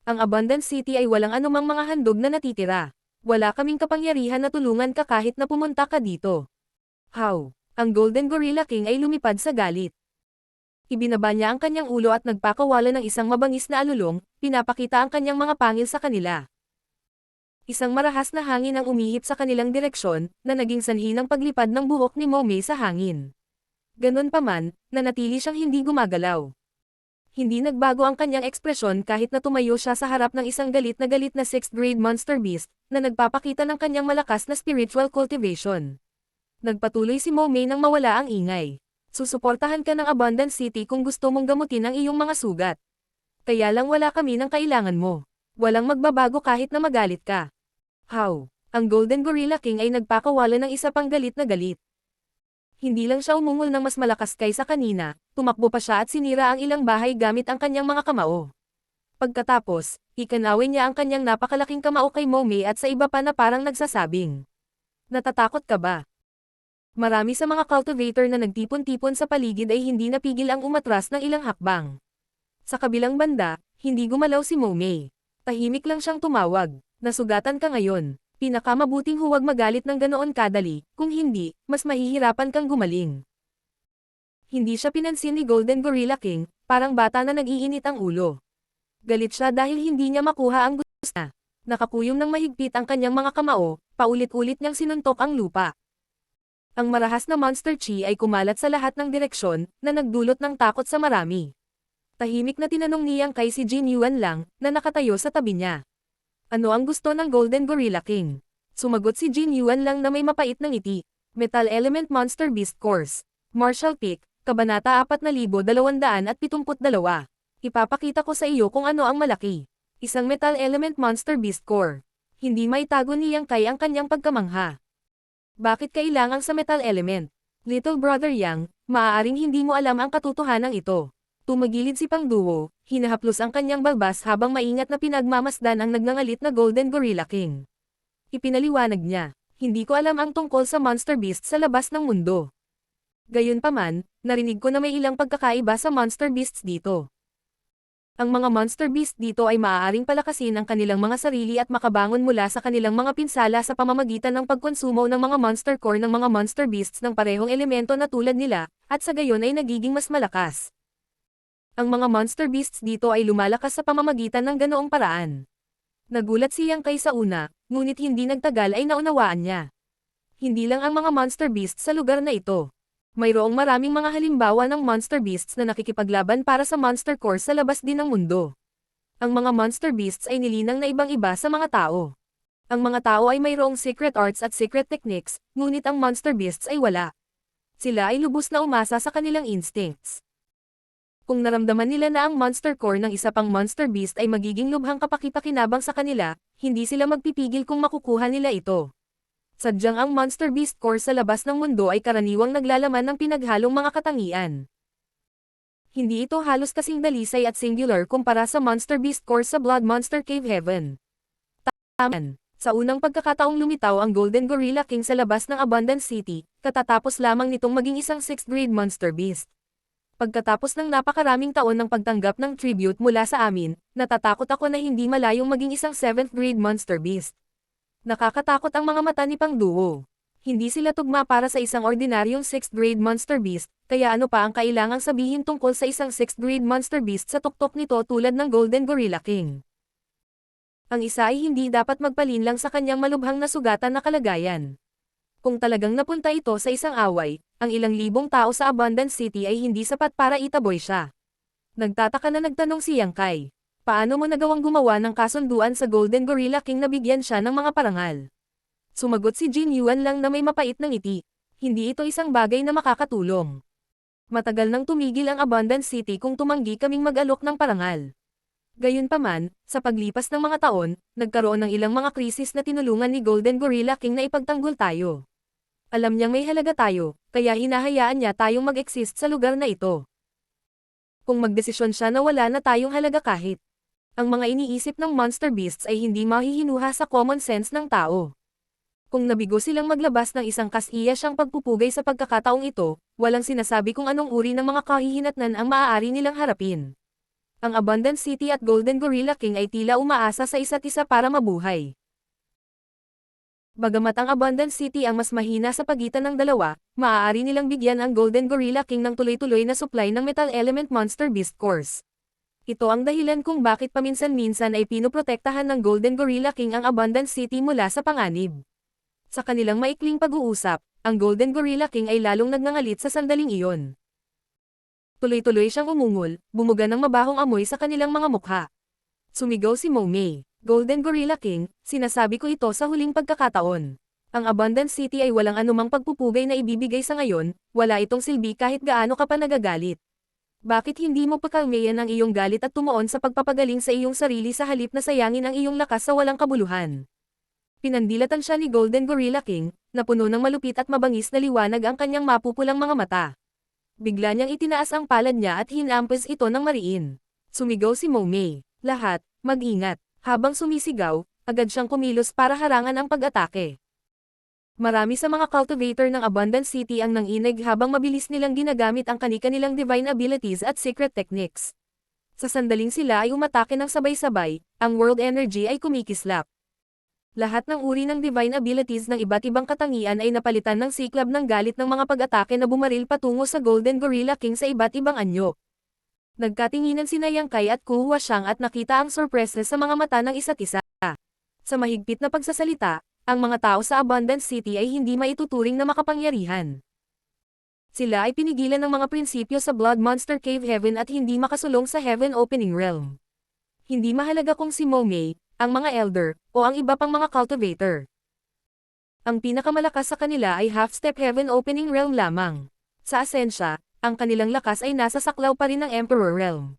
Ang Abundance City ay walang anumang mga handog na natitira. Wala kaming kapangyarihan na tulungan ka kahit na pumunta ka dito. How? Ang Golden Gorilla King ay lumipad sa galit. Ibinaba niya ang kanyang ulo at nagpakawala ng isang mabangis na alulong, pinapakita ang kanyang mga pangil sa kanila. Isang marahas na hangin ang umihip sa kanilang direksyon, na naging sanhi ng paglipad ng buhok ni Momei sa hangin. Ganon pa man, nanatili siyang hindi gumagalaw. Hindi nagbago ang kanyang ekspresyon kahit na tumayo siya sa harap ng isang galit na 6th grade monster beast, na nagpapakita ng kanyang malakas na spiritual cultivation. Nagpatuloy si Momei nang mawala ang ingay. Susuportahan ka ng Abundance City kung gusto mong gamutin ang iyong mga sugat. Kaya lang wala kami ng kailangan mo. Walang magbabago kahit na magalit ka. How? Ang Golden Gorilla King ay nagpakawala ng isa pang galit na galit. Hindi lang siya umungol ng mas malakas kaysa kanina, tumakbo pa siya at sinira ang ilang bahay gamit ang kanyang mga kamao. Pagkatapos, ikanawin niya ang kanyang napakalaking kamao kay Momei at sa iba pa na parang nagsasabing, "Natatakot ka ba?" Marami sa mga cultivator na nagtipon-tipon sa paligid ay hindi napigil ang umatras ng ilang hakbang. Sa kabilang banda, hindi gumalaw si Momei. Tahimik lang siyang tumawag, "Nasugatan ka ngayon. Pinakamabuting huwag magalit ng ganoon kadali, kung hindi, mas mahihirapan kang gumaling." Hindi siya pinansin ni Golden Gorilla King, parang bata na nag-iinit ang ulo. Galit siya dahil hindi niya makuha ang gusto niya. Nakakuyom ng mahigpit ang kanyang mga kamao, paulit-ulit niyang sinuntok ang lupa. Ang marahas na Monster Chi ay kumalat sa lahat ng direksyon, na nagdulot ng takot sa marami. Tahimik na tinanong niyang kay si Jin Yuan lang, na nakatayo sa tabi niya. Ano ang gusto ng Golden Gorilla King? Sumagot si Jin Yuan lang na may mapait ng ngiti. Metal Element Monster Beast Course. Martial Peak, Kabanata 4272. Ipapakita ko sa iyo kung ano ang malaki. Isang Metal Element Monster Beast Core. Hindi maitago ni Yang Kai ang kanyang pagkamangha. Bakit kailangan sa Metal Element? Little Brother Yang, maaaring hindi mo alam ang katotohanan ito. Tumagilid si Pang Duo, hinahaplos ang kanyang balbas habang maingat na pinagmamasdan ang nagngangalit na Golden Gorilla King. Ipinaliwanag niya, "Hindi ko alam ang tungkol sa Monster Beast sa labas ng mundo. Gayunpaman, narinig ko na may ilang pagkakaiba sa Monster Beasts dito. Ang mga Monster Beast dito ay maaaring palakasin ang kanilang mga sarili at makabangon mula sa kanilang mga pinsala sa pamamagitan ng pagkonsumo ng mga Monster Core ng mga Monster Beasts ng parehong elemento na tulad nila, at sa gayon ay nagiging mas malakas. Ang mga Monster Beasts dito ay lumalakas sa pamamagitan ng ganoong paraan." Nagulat si Yang Kai sa una, ngunit hindi nagtagal ay naunawaan niya. Hindi lang ang mga Monster Beasts sa lugar na ito. Mayroong maraming mga halimbawa ng Monster Beasts na nakikipaglaban para sa Monster Core sa labas din ng mundo. Ang mga Monster Beasts ay nilinang na ibang-iba sa mga tao. Ang mga tao ay mayroong secret arts at secret techniques, ngunit ang Monster Beasts ay wala. Sila ay lubos na umasa sa kanilang instincts. Kung naramdaman nila na ang Monster Core ng isa pang Monster Beast ay magiging lubhang kapakipakinabang sa kanila, hindi sila magpipigil kung makukuha nila ito. Sadyang ang Monster Beast Core sa labas ng mundo ay karaniwang naglalaman ng pinaghalong mga katangian. Hindi ito halos kasing dalisay at singular kumpara sa Monster Beast Core sa Blood Monster Cave Heaven. Taman. Sa unang pagkakataong lumitaw ang Golden Gorilla King sa labas ng Abundance City, katatapos lamang nitong maging isang 6th grade Monster Beast. Pagkatapos ng napakaraming taon ng pagtanggap ng tribute mula sa amin, natatakot ako na hindi malayong maging isang 7th grade Monster Beast. Nakakatakot ang mga mata ni Pang Duo. Hindi sila tugma para sa isang ordinaryong 6th grade Monster Beast, kaya ano pa ang kailangang sabihin tungkol sa isang 6th grade Monster Beast sa tuktok nito tulad ng Golden Gorilla King. Ang isa ay hindi dapat magpalinlang sa kanyang malubhang na sugatan na kalagayan. Kung talagang napunta ito sa isang away, ang ilang libong tao sa Abundance City ay hindi sapat para itaboy siya. Nagtataka na nagtanong si Yang Kai, "Paano mo nagawang gumawa ng kasunduan sa Golden Gorilla King na bigyan siya ng mga parangal?" Sumagot si Jin Yuan lang na may mapait na ngiti, "Hindi ito isang bagay na makakatulong. Matagal nang tumigil ang Abundance City kung tumanggi kaming mag-alok ng parangal." Gayunpaman, sa paglipas ng mga taon, nagkaroon ng ilang mga krisis na tinulungan ni Golden Gorilla King na ipagtanggol tayo. Alam niyang may halaga tayo, kaya hinahayaan niya tayong mag-exist sa lugar na ito. Kung magdesisyon siya na wala na tayong halaga kahit ang mga iniisip ng Monster Beasts ay hindi mahihinuha sa common sense ng tao. Kung nabigo silang maglabas ng isang kas-iya siyang pagpupugay sa pagkakataong ito, walang sinasabi kung anong uri ng mga kahihinatnan ang maaari nilang harapin. Ang Abundance City at Golden Gorilla King ay tila umaasa sa isa't isa para mabuhay. Bagamat ang Abundance City ang mas mahina sa pagitan ng dalawa, maaari nilang bigyan ang Golden Gorilla King ng tuloy-tuloy na supply ng Metal Element Monster Beast Cores. Ito ang dahilan kung bakit paminsan-minsan ay pinoprotektahan ng Golden Gorilla King ang Abundance City mula sa panganib. Sa kanilang maikling pag-uusap, ang Golden Gorilla King ay lalong nagngangalit sa sandaling iyon. Tuloy-tuloy siyang umungol, bumuga ng mabahong amoy sa kanilang mga mukha. Sumigaw si Momei, "Golden Gorilla King, sinasabi ko ito sa huling pagkakataon. Ang Abundance City ay walang anumang pagpupugay na ibibigay sa ngayon, wala itong silbi kahit gaano ka pa nagagalit. Bakit hindi mo pakalmayan ang iyong galit at tumuon sa pagpapagaling sa iyong sarili sa halip na sayangin ang iyong lakas sa walang kabuluhan? Pinandilatan siya ni Golden Gorilla King, na puno ng malupit at mabangis na liwanag ang kanyang mapupulang mga mata. Bigla niyang itinaas ang palad niya at hinampas ito ng mariin. Sumigaw si Momei. Lahat, mag-ingat. Habang sumisigaw, agad siyang kumilos para harangan ang pag-atake. Marami sa mga cultivator ng Abundant City ang nanginig habang mabilis nilang ginagamit ang kani-kanilang divine abilities at secret techniques. Sa sandaling sila ay umatake ng sabay-sabay, ang world energy ay kumikislap. Lahat ng uri ng divine abilities ng iba't ibang katangian ay napalitan ng siklab ng galit ng mga pag-atake na bumaril patungo sa Golden Gorilla King sa iba't ibang anyo. Nagkatinginan sina Yang Kai at Ku Huashang at nakita ang sorpresa sa mga mata ng isa't isa. Sa mahigpit na pagsasalita, ang mga tao sa Abundant City ay hindi maituturing na makapangyarihan. Sila ay pinigilan ng mga prinsipyo sa Blood Monster Cave Heaven at hindi makasulong sa Heaven Opening Realm. Hindi mahalaga kung si Momei, ang mga Elder, o ang iba pang mga cultivator. Ang pinakamalakas sa kanila ay Half-Step Heaven Opening Realm lamang. Sa asensya, ang kanilang lakas ay nasa saklaw pa rin ng Emperor Realm.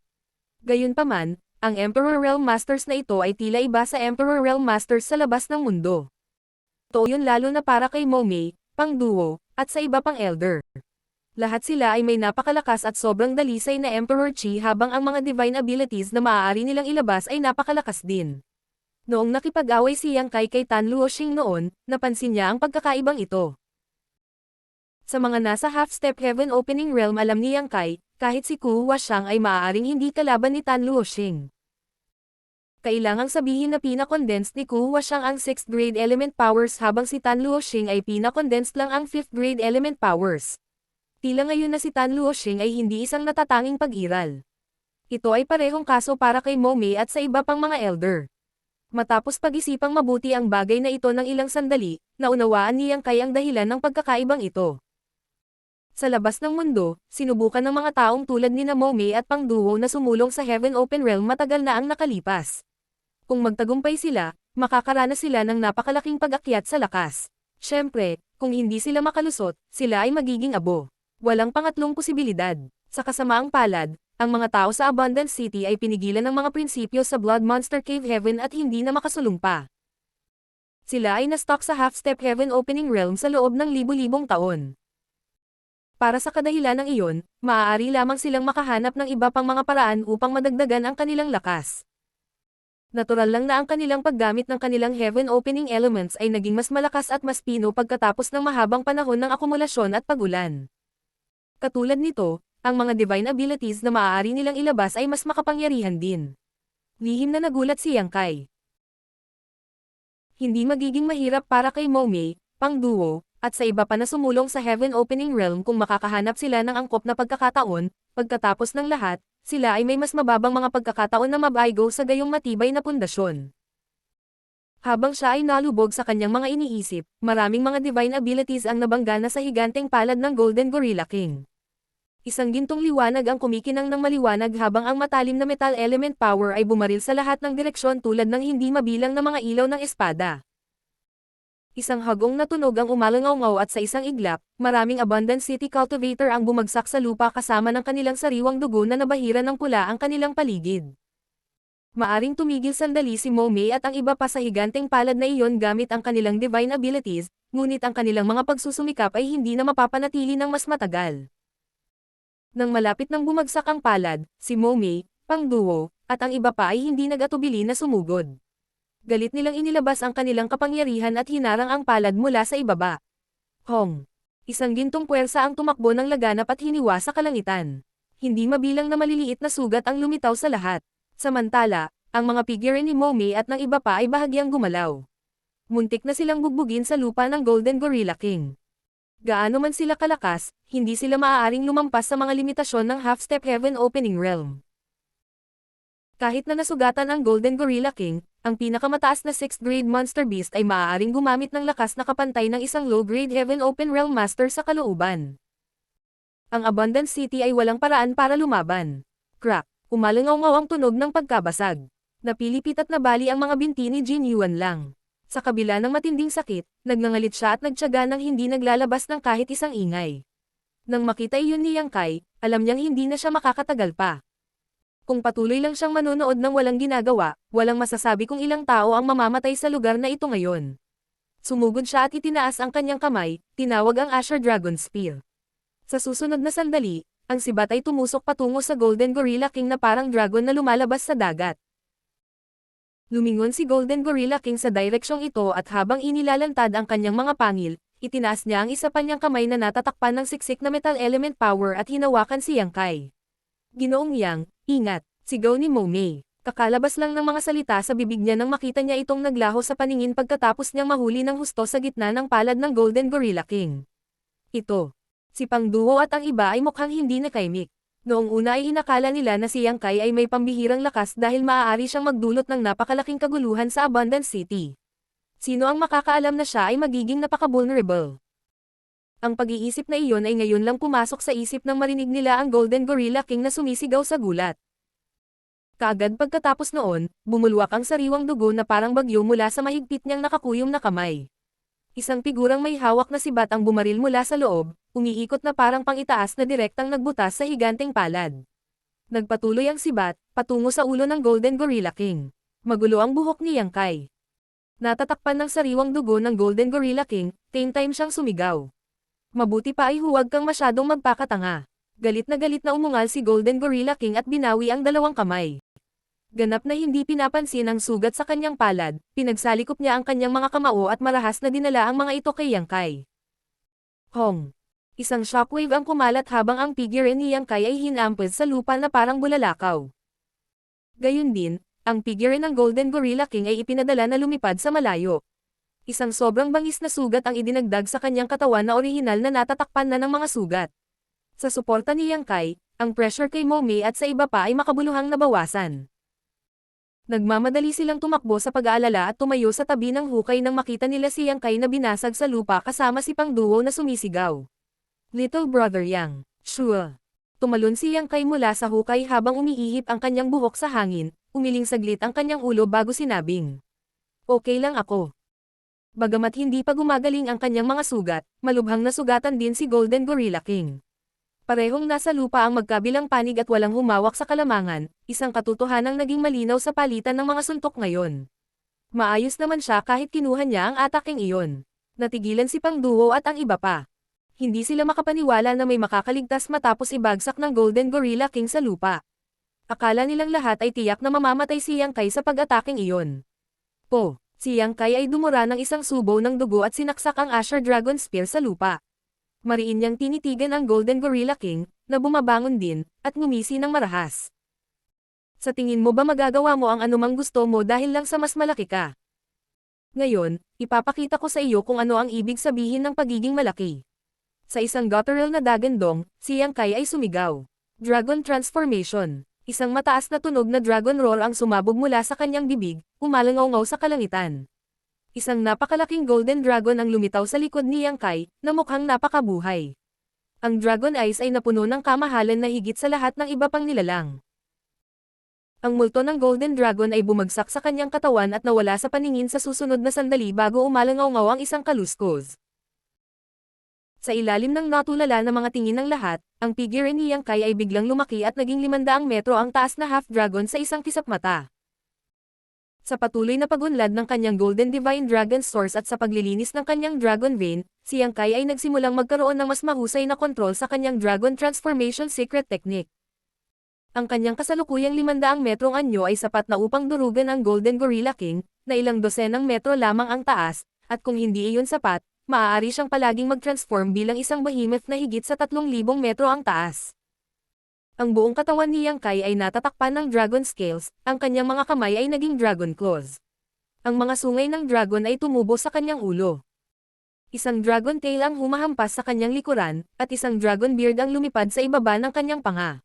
Gayunpaman, ang Emperor Realm Masters na ito ay tila iba sa Emperor Realm Masters sa labas ng mundo. Ito yun lalo na para kay Momei, pang duo, at sa iba pang elder. Lahat sila ay may napakalakas at sobrang dalisay na Emperor Chi habang ang mga divine abilities na maaari nilang ilabas ay napakalakas din. Noong nakipag-away si Yang Kai kay Tan Luoxing noon, napansin niya ang pagkakaibang ito. Sa mga nasa Half-Step Heaven Opening Realm alam ni Yang Kai, kahit si Ku Huashang ay maaaring hindi kalaban ni Tan Luoxing. Kailangang sabihin na pinakondensed ni Ku Huashang ang 6th grade element powers habang si Tan Luoxing ay pinakondensed lang ang 5th grade element powers. Tila ngayon na si Tan Luoxing ay hindi isang natatanging pag-iral. Ito ay parehong kaso para kay Momei at sa iba pang mga elder. Matapos pag-isipang mabuti ang bagay na ito ng ilang sandali, naunawaan ni Yang Kai ang dahilan ng pagkakaibang ito. Sa labas ng mundo, sinubukan ng mga taong tulad ni Momei at pang duo na sumulong sa Heaven Open Realm matagal na ang nakalipas. Kung magtagumpay sila, makakaranas sila ng napakalaking pag-akyat sa lakas. Siyempre, kung hindi sila makalusot, sila ay magiging abo. Walang pangatlong posibilidad. Sa kasamaang palad, ang mga tao sa Abundant City ay pinigilan ng mga prinsipyo sa Blood Monster Cave Heaven at hindi na makasulong pa. Sila ay na-stuck sa Half-Step Heaven Opening Realm sa loob ng libu-libong taon. Para sa kadahilan ng iyon, maaari lamang silang makahanap ng iba pang mga paraan upang madagdagan ang kanilang lakas. Natural lang na ang kanilang paggamit ng kanilang Heaven Opening Elements ay naging mas malakas at mas pino pagkatapos ng mahabang panahon ng akumulasyon at pag-ulan. Katulad nito, ang mga divine abilities na maaari nilang ilabas ay mas makapangyarihan din. Lihim na nagulat si Yang Kai. Hindi magiging mahirap para kay Momei, pang duo, at sa iba pa na sumulong sa Heaven Opening Realm kung makakahanap sila ng angkop na pagkakataon, pagkatapos ng lahat, sila ay may mas mababang mga pagkakataon na mabaigo sa gayong matibay na pundasyon. Habang siya ay nalubog sa kanyang mga iniisip, maraming mga divine abilities ang nabangga na sa higanteng palad ng Golden Gorilla King. Isang gintong liwanag ang kumikinang ng maliwanag habang ang matalim na metal element power ay bumaril sa lahat ng direksyon tulad ng hindi mabilang na mga ilaw ng espada. Isang hagong na tunog ang umalangaw at sa isang iglap, maraming Abundant City cultivator ang bumagsak sa lupa kasama ng kanilang sariwang dugo na nabahira ng pula ang kanilang paligid. Maaring tumigil sandali si Momei at ang iba pa sa higanteng palad na iyon gamit ang kanilang divine abilities, ngunit ang kanilang mga pagsusumikap ay hindi na mapapanatili ng mas matagal. Nang malapit nang bumagsak ang palad, si Momei, pang duo, at ang iba pa ay hindi nag-atubili na sumugod. Galit nilang inilabas ang kanilang kapangyarihan at hinarang ang palad mula sa ibaba. Hong! Isang gintong puwersa ang tumakbo ng laganap at hiniwa sa kalangitan. Hindi mabilang na maliliit na sugat ang lumitaw sa lahat. Samantala, ang mga figure ni Momei at ng iba pa ay bahagyang gumalaw. Muntik na silang bugbugin sa lupa ng Golden Gorilla King. Gaano man sila kalakas, hindi sila maaaring lumampas sa mga limitasyon ng Half-Step Heaven Opening Realm. Kahit na nasugatan ang Golden Gorilla King, ang pinakamataas na 6th grade monster beast ay maaaring gumamit ng lakas na kapantay ng isang low-grade Heaven Open Realm Master sa kalooban. Ang Abundant City ay walang paraan para lumaban. Crack! Umalangaw ang tunog ng pagkabasag. Napilipit at nabali ang mga binti ni Jin Yuan lang. Sa kabila ng matinding sakit, nagngangalit siya at nagtiyaga nang hindi naglalabas ng kahit isang ingay. Nang makita iyon ni Yang Kai, Alam niyang hindi na siya makakatagal pa. Kung patuloy lang siyang manonood ng walang ginagawa, walang masasabi kung ilang tao ang mamamatay sa lugar na ito ngayon. Sumugod siya at itinaas ang kanyang kamay, tinawag ang Asher Dragon Spear. Sa susunod na sandali, ang sibat ay tumusok patungo sa Golden Gorilla King na parang dragon na lumalabas sa dagat. Lumingon si Golden Gorilla King sa direksyong ito at habang inilalantad ang kanyang mga pangil, itinaas niya ang isa pa niyang kamay na natatakpan ng siksik na metal element power at hinawakan si Yang Kai. Ginoong Yang, ingat, sigaw ni Momei. Kakalabas lang ng mga salita sa bibig niya nang makita niya itong naglaho sa paningin pagkatapos niyang mahuli ng husto sa gitna ng palad ng Golden Gorilla King. Ito. Si Pang Duo at ang iba ay mukhang hindi nakaimik. Noong una ay inakala nila na si Yang Kai ay may pambihirang lakas dahil maaari siyang magdulot ng napakalaking kaguluhan sa Abundance City. Sino ang makakaalam na siya ay magiging napaka-vulnerable? Ang pag-iisip na iyon ay ngayon lang pumasok sa isip nang marinig nila ang Golden Gorilla King na sumisigaw sa gulat. Kaagad pagkatapos noon, bumulwak ang sariwang dugo na parang bagyo mula sa mahigpit niyang nakakuyom na kamay. Isang figurang may hawak na sibat ang bumaril mula sa loob, umiikot na parang pangitaas na direktang nagbutas sa higanteng palad. Nagpatuloy ang sibat, patungo sa ulo ng Golden Gorilla King. Magulo ang buhok ni Yang Kai. Natatakpan ng sariwang dugo ng Golden Gorilla King, same time siyang sumigaw. Mabuti pa ay huwag kang masyadong magpakatanga. Galit na umungal si Golden Gorilla King at binawi ang dalawang kamay. Ganap na hindi pinapansin ang sugat sa kanyang palad, pinagsalikop niya ang kanyang mga kamao at marahas na dinala ang mga ito kay Yang Kai. Hong! Isang shockwave ang kumalat habang ang figure ni Yang Kai ay hinampes sa lupa na parang bulalakaw. Gayun din, ang figure ng Golden Gorilla King ay ipinadala na lumipad sa malayo. Isang sobrang bangis na sugat ang idinagdag sa kanyang katawan na orihinal na natatakpan na ng mga sugat. Sa suporta ni Yang Kai, ang pressure kay Momei at sa iba pa ay makabuluhang nabawasan. Nagmamadali silang tumakbo sa pag-aalala at tumayo sa tabi ng hukay nang makita nila si Yang Kai na binasag sa lupa kasama si Pang Duo na sumisigaw. Little brother Yang, sure. Tumalon si Yang Kai mula sa hukay habang umiihip ang kanyang buhok sa hangin, umiling saglit ang kanyang ulo bago sinabing. Okay lang ako. Bagamat hindi pa gumagaling ang kanyang mga sugat, malubhang nasugatan din si Golden Gorilla King. Parehong nasa lupa ang magkabilang panig at walang humawak sa kalamangan, isang katotohanang naging malinaw sa palitan ng mga suntok ngayon. Maayos naman siya kahit kinuha niya ang ataking iyon. Natigilan si Pang Duo at ang iba pa. Hindi sila makapaniwala na may makakaligtas matapos ibagsak ng Golden Gorilla King sa lupa. Akala nilang lahat ay tiyak na mamamatay si Yang Kai sa pag-ataking iyon. Si Yang Kai ay dumura ng isang subo ng dugo at sinaksak ang Asher Dragon Spear sa lupa. Mariin niyang tinitigan ang Golden Gorilla King, na bumabangon din, at ngumisi ng marahas. Sa tingin mo ba magagawa mo ang anumang gusto mo dahil lang sa mas malaki ka? Ngayon, ipapakita ko sa iyo kung ano ang ibig sabihin ng pagiging malaki. Sa isang guttural na dagandong, si Yang Kai ay sumigaw. Dragon Transformation. Isang mataas na tunog na dragon roar ang sumabog mula sa kanyang bibig, umalangaw-ngaw sa kalangitan. Isang napakalaking golden dragon ang lumitaw sa likod ni Yang Kai, na mukhang napakabuhay. Ang dragon eyes ay napuno ng kamahalan na higit sa lahat ng iba pang nilalang. Ang multo ng golden dragon ay bumagsak sa kanyang katawan at nawala sa paningin sa susunod na sandali bago umalangaw-ngaw ang isang kaluskos. Sa ilalim ng natulala na mga tingin ng lahat, ang figure ni Yang Kai ay biglang lumaki at naging 500 metro ang taas na half-dragon sa isang kisap mata. Sa patuloy na pagunlad ng kanyang Golden Divine Dragon Source at sa paglilinis ng kanyang Dragon Vein, si Yang Kai ay nagsimulang magkaroon ng mas mahusay na kontrol sa kanyang Dragon Transformation Secret Technique. Ang kanyang kasalukuyang 500 metrong anyo ay sapat na upang durugan ang Golden Gorilla King, na ilang dosenang metro lamang ang taas, at kung hindi iyon sapat, maaari siyang palaging mag-transform bilang isang behemoth na higit sa 3,000 metro ang taas. Ang buong katawan ni Yang Kai ay natatakpan ng dragon scales, ang kanyang mga kamay ay naging dragon claws. Ang mga sungay ng dragon ay tumubo sa kanyang ulo. Isang dragon tail ang humahampas sa kanyang likuran, at isang dragon beard ang lumipad sa ibaba ng kanyang panga.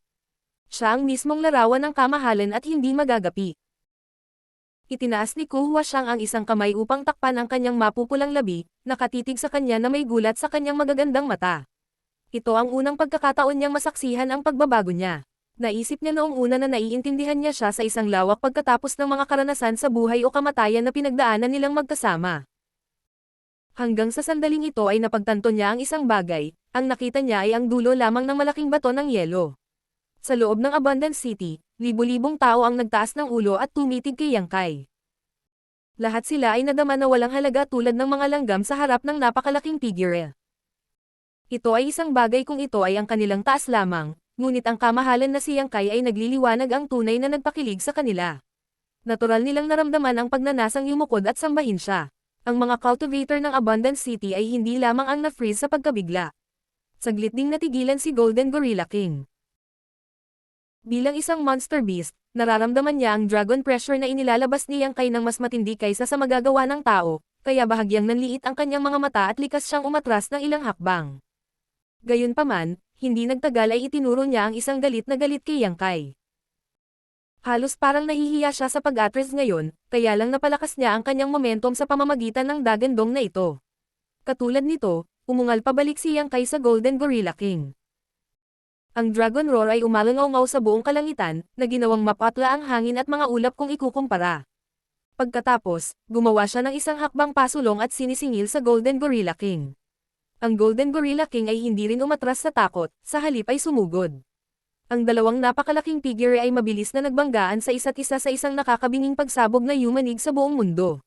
Siya ang mismong larawan ng kamahalan at hindi magagapi. Itinaas ni Ku Huaxiang ang isang kamay upang takpan ang kanyang mapupulang labi, nakatitig sa kanya na may gulat sa kanyang magagandang mata. Ito ang unang pagkakataon niyang masaksihan ang pagbabago niya. Naisip niya noong una na naiintindihan niya siya sa isang lawak pagkatapos ng mga karanasan sa buhay o kamatayan na pinagdaanan nilang magkasama. Hanggang sa sandaling ito ay napagtanto niya ang isang bagay, ang nakita niya ay ang dulo lamang ng malaking bato ng yelo. Sa loob ng Abundant City, libo-libong tao ang nagtaas ng ulo at tumitig kay Yang Kai. Lahat sila ay nadama na walang halaga tulad ng mga langgam sa harap ng napakalaking figure. Ito ay isang bagay kung ito ay ang kanilang taas lamang, ngunit ang kamahalan na si Yang Kai ay nagliliwanag ang tunay na nagpakilig sa kanila. Natural nilang naramdaman ang pagnanasang yumukod at sambahin siya. Ang mga cultivator ng Abundant City ay hindi lamang ang na-freeze sa pagkabigla. Saglit ding natigilan si Golden Gorilla King. Bilang isang monster beast, nararamdaman niya ang dragon pressure na inilalabas ni Yang Kai ng mas matindi kaysa sa magagawa ng tao, kaya bahagyang nanliit ang kanyang mga mata at likas siyang umatras ng ilang hakbang. Gayunpaman, hindi nagtagal ay itinuro niya ang isang galit na galit kay Yang Kai. Halos parang nahihiya siya sa pag-atras ngayon, kaya lang napalakas niya ang kanyang momentum sa pamamagitan ng dagandong na ito. Katulad nito, umungal pabalik si Yang Kai sa Golden Gorilla King. Ang Dragon Roar ay umalangaw sa buong kalangitan, na ginawang mapatla ang hangin at mga ulap kung ikukumpara. Pagkatapos, gumawa siya ng isang hakbang pasulong at sinisingil sa Golden Gorilla King. Ang Golden Gorilla King ay hindi rin umatras sa takot, sa halip ay sumugod. Ang dalawang napakalaking figure ay mabilis na nagbanggaan sa isa't isa sa isang nakakabinging pagsabog na yumanig sa buong mundo.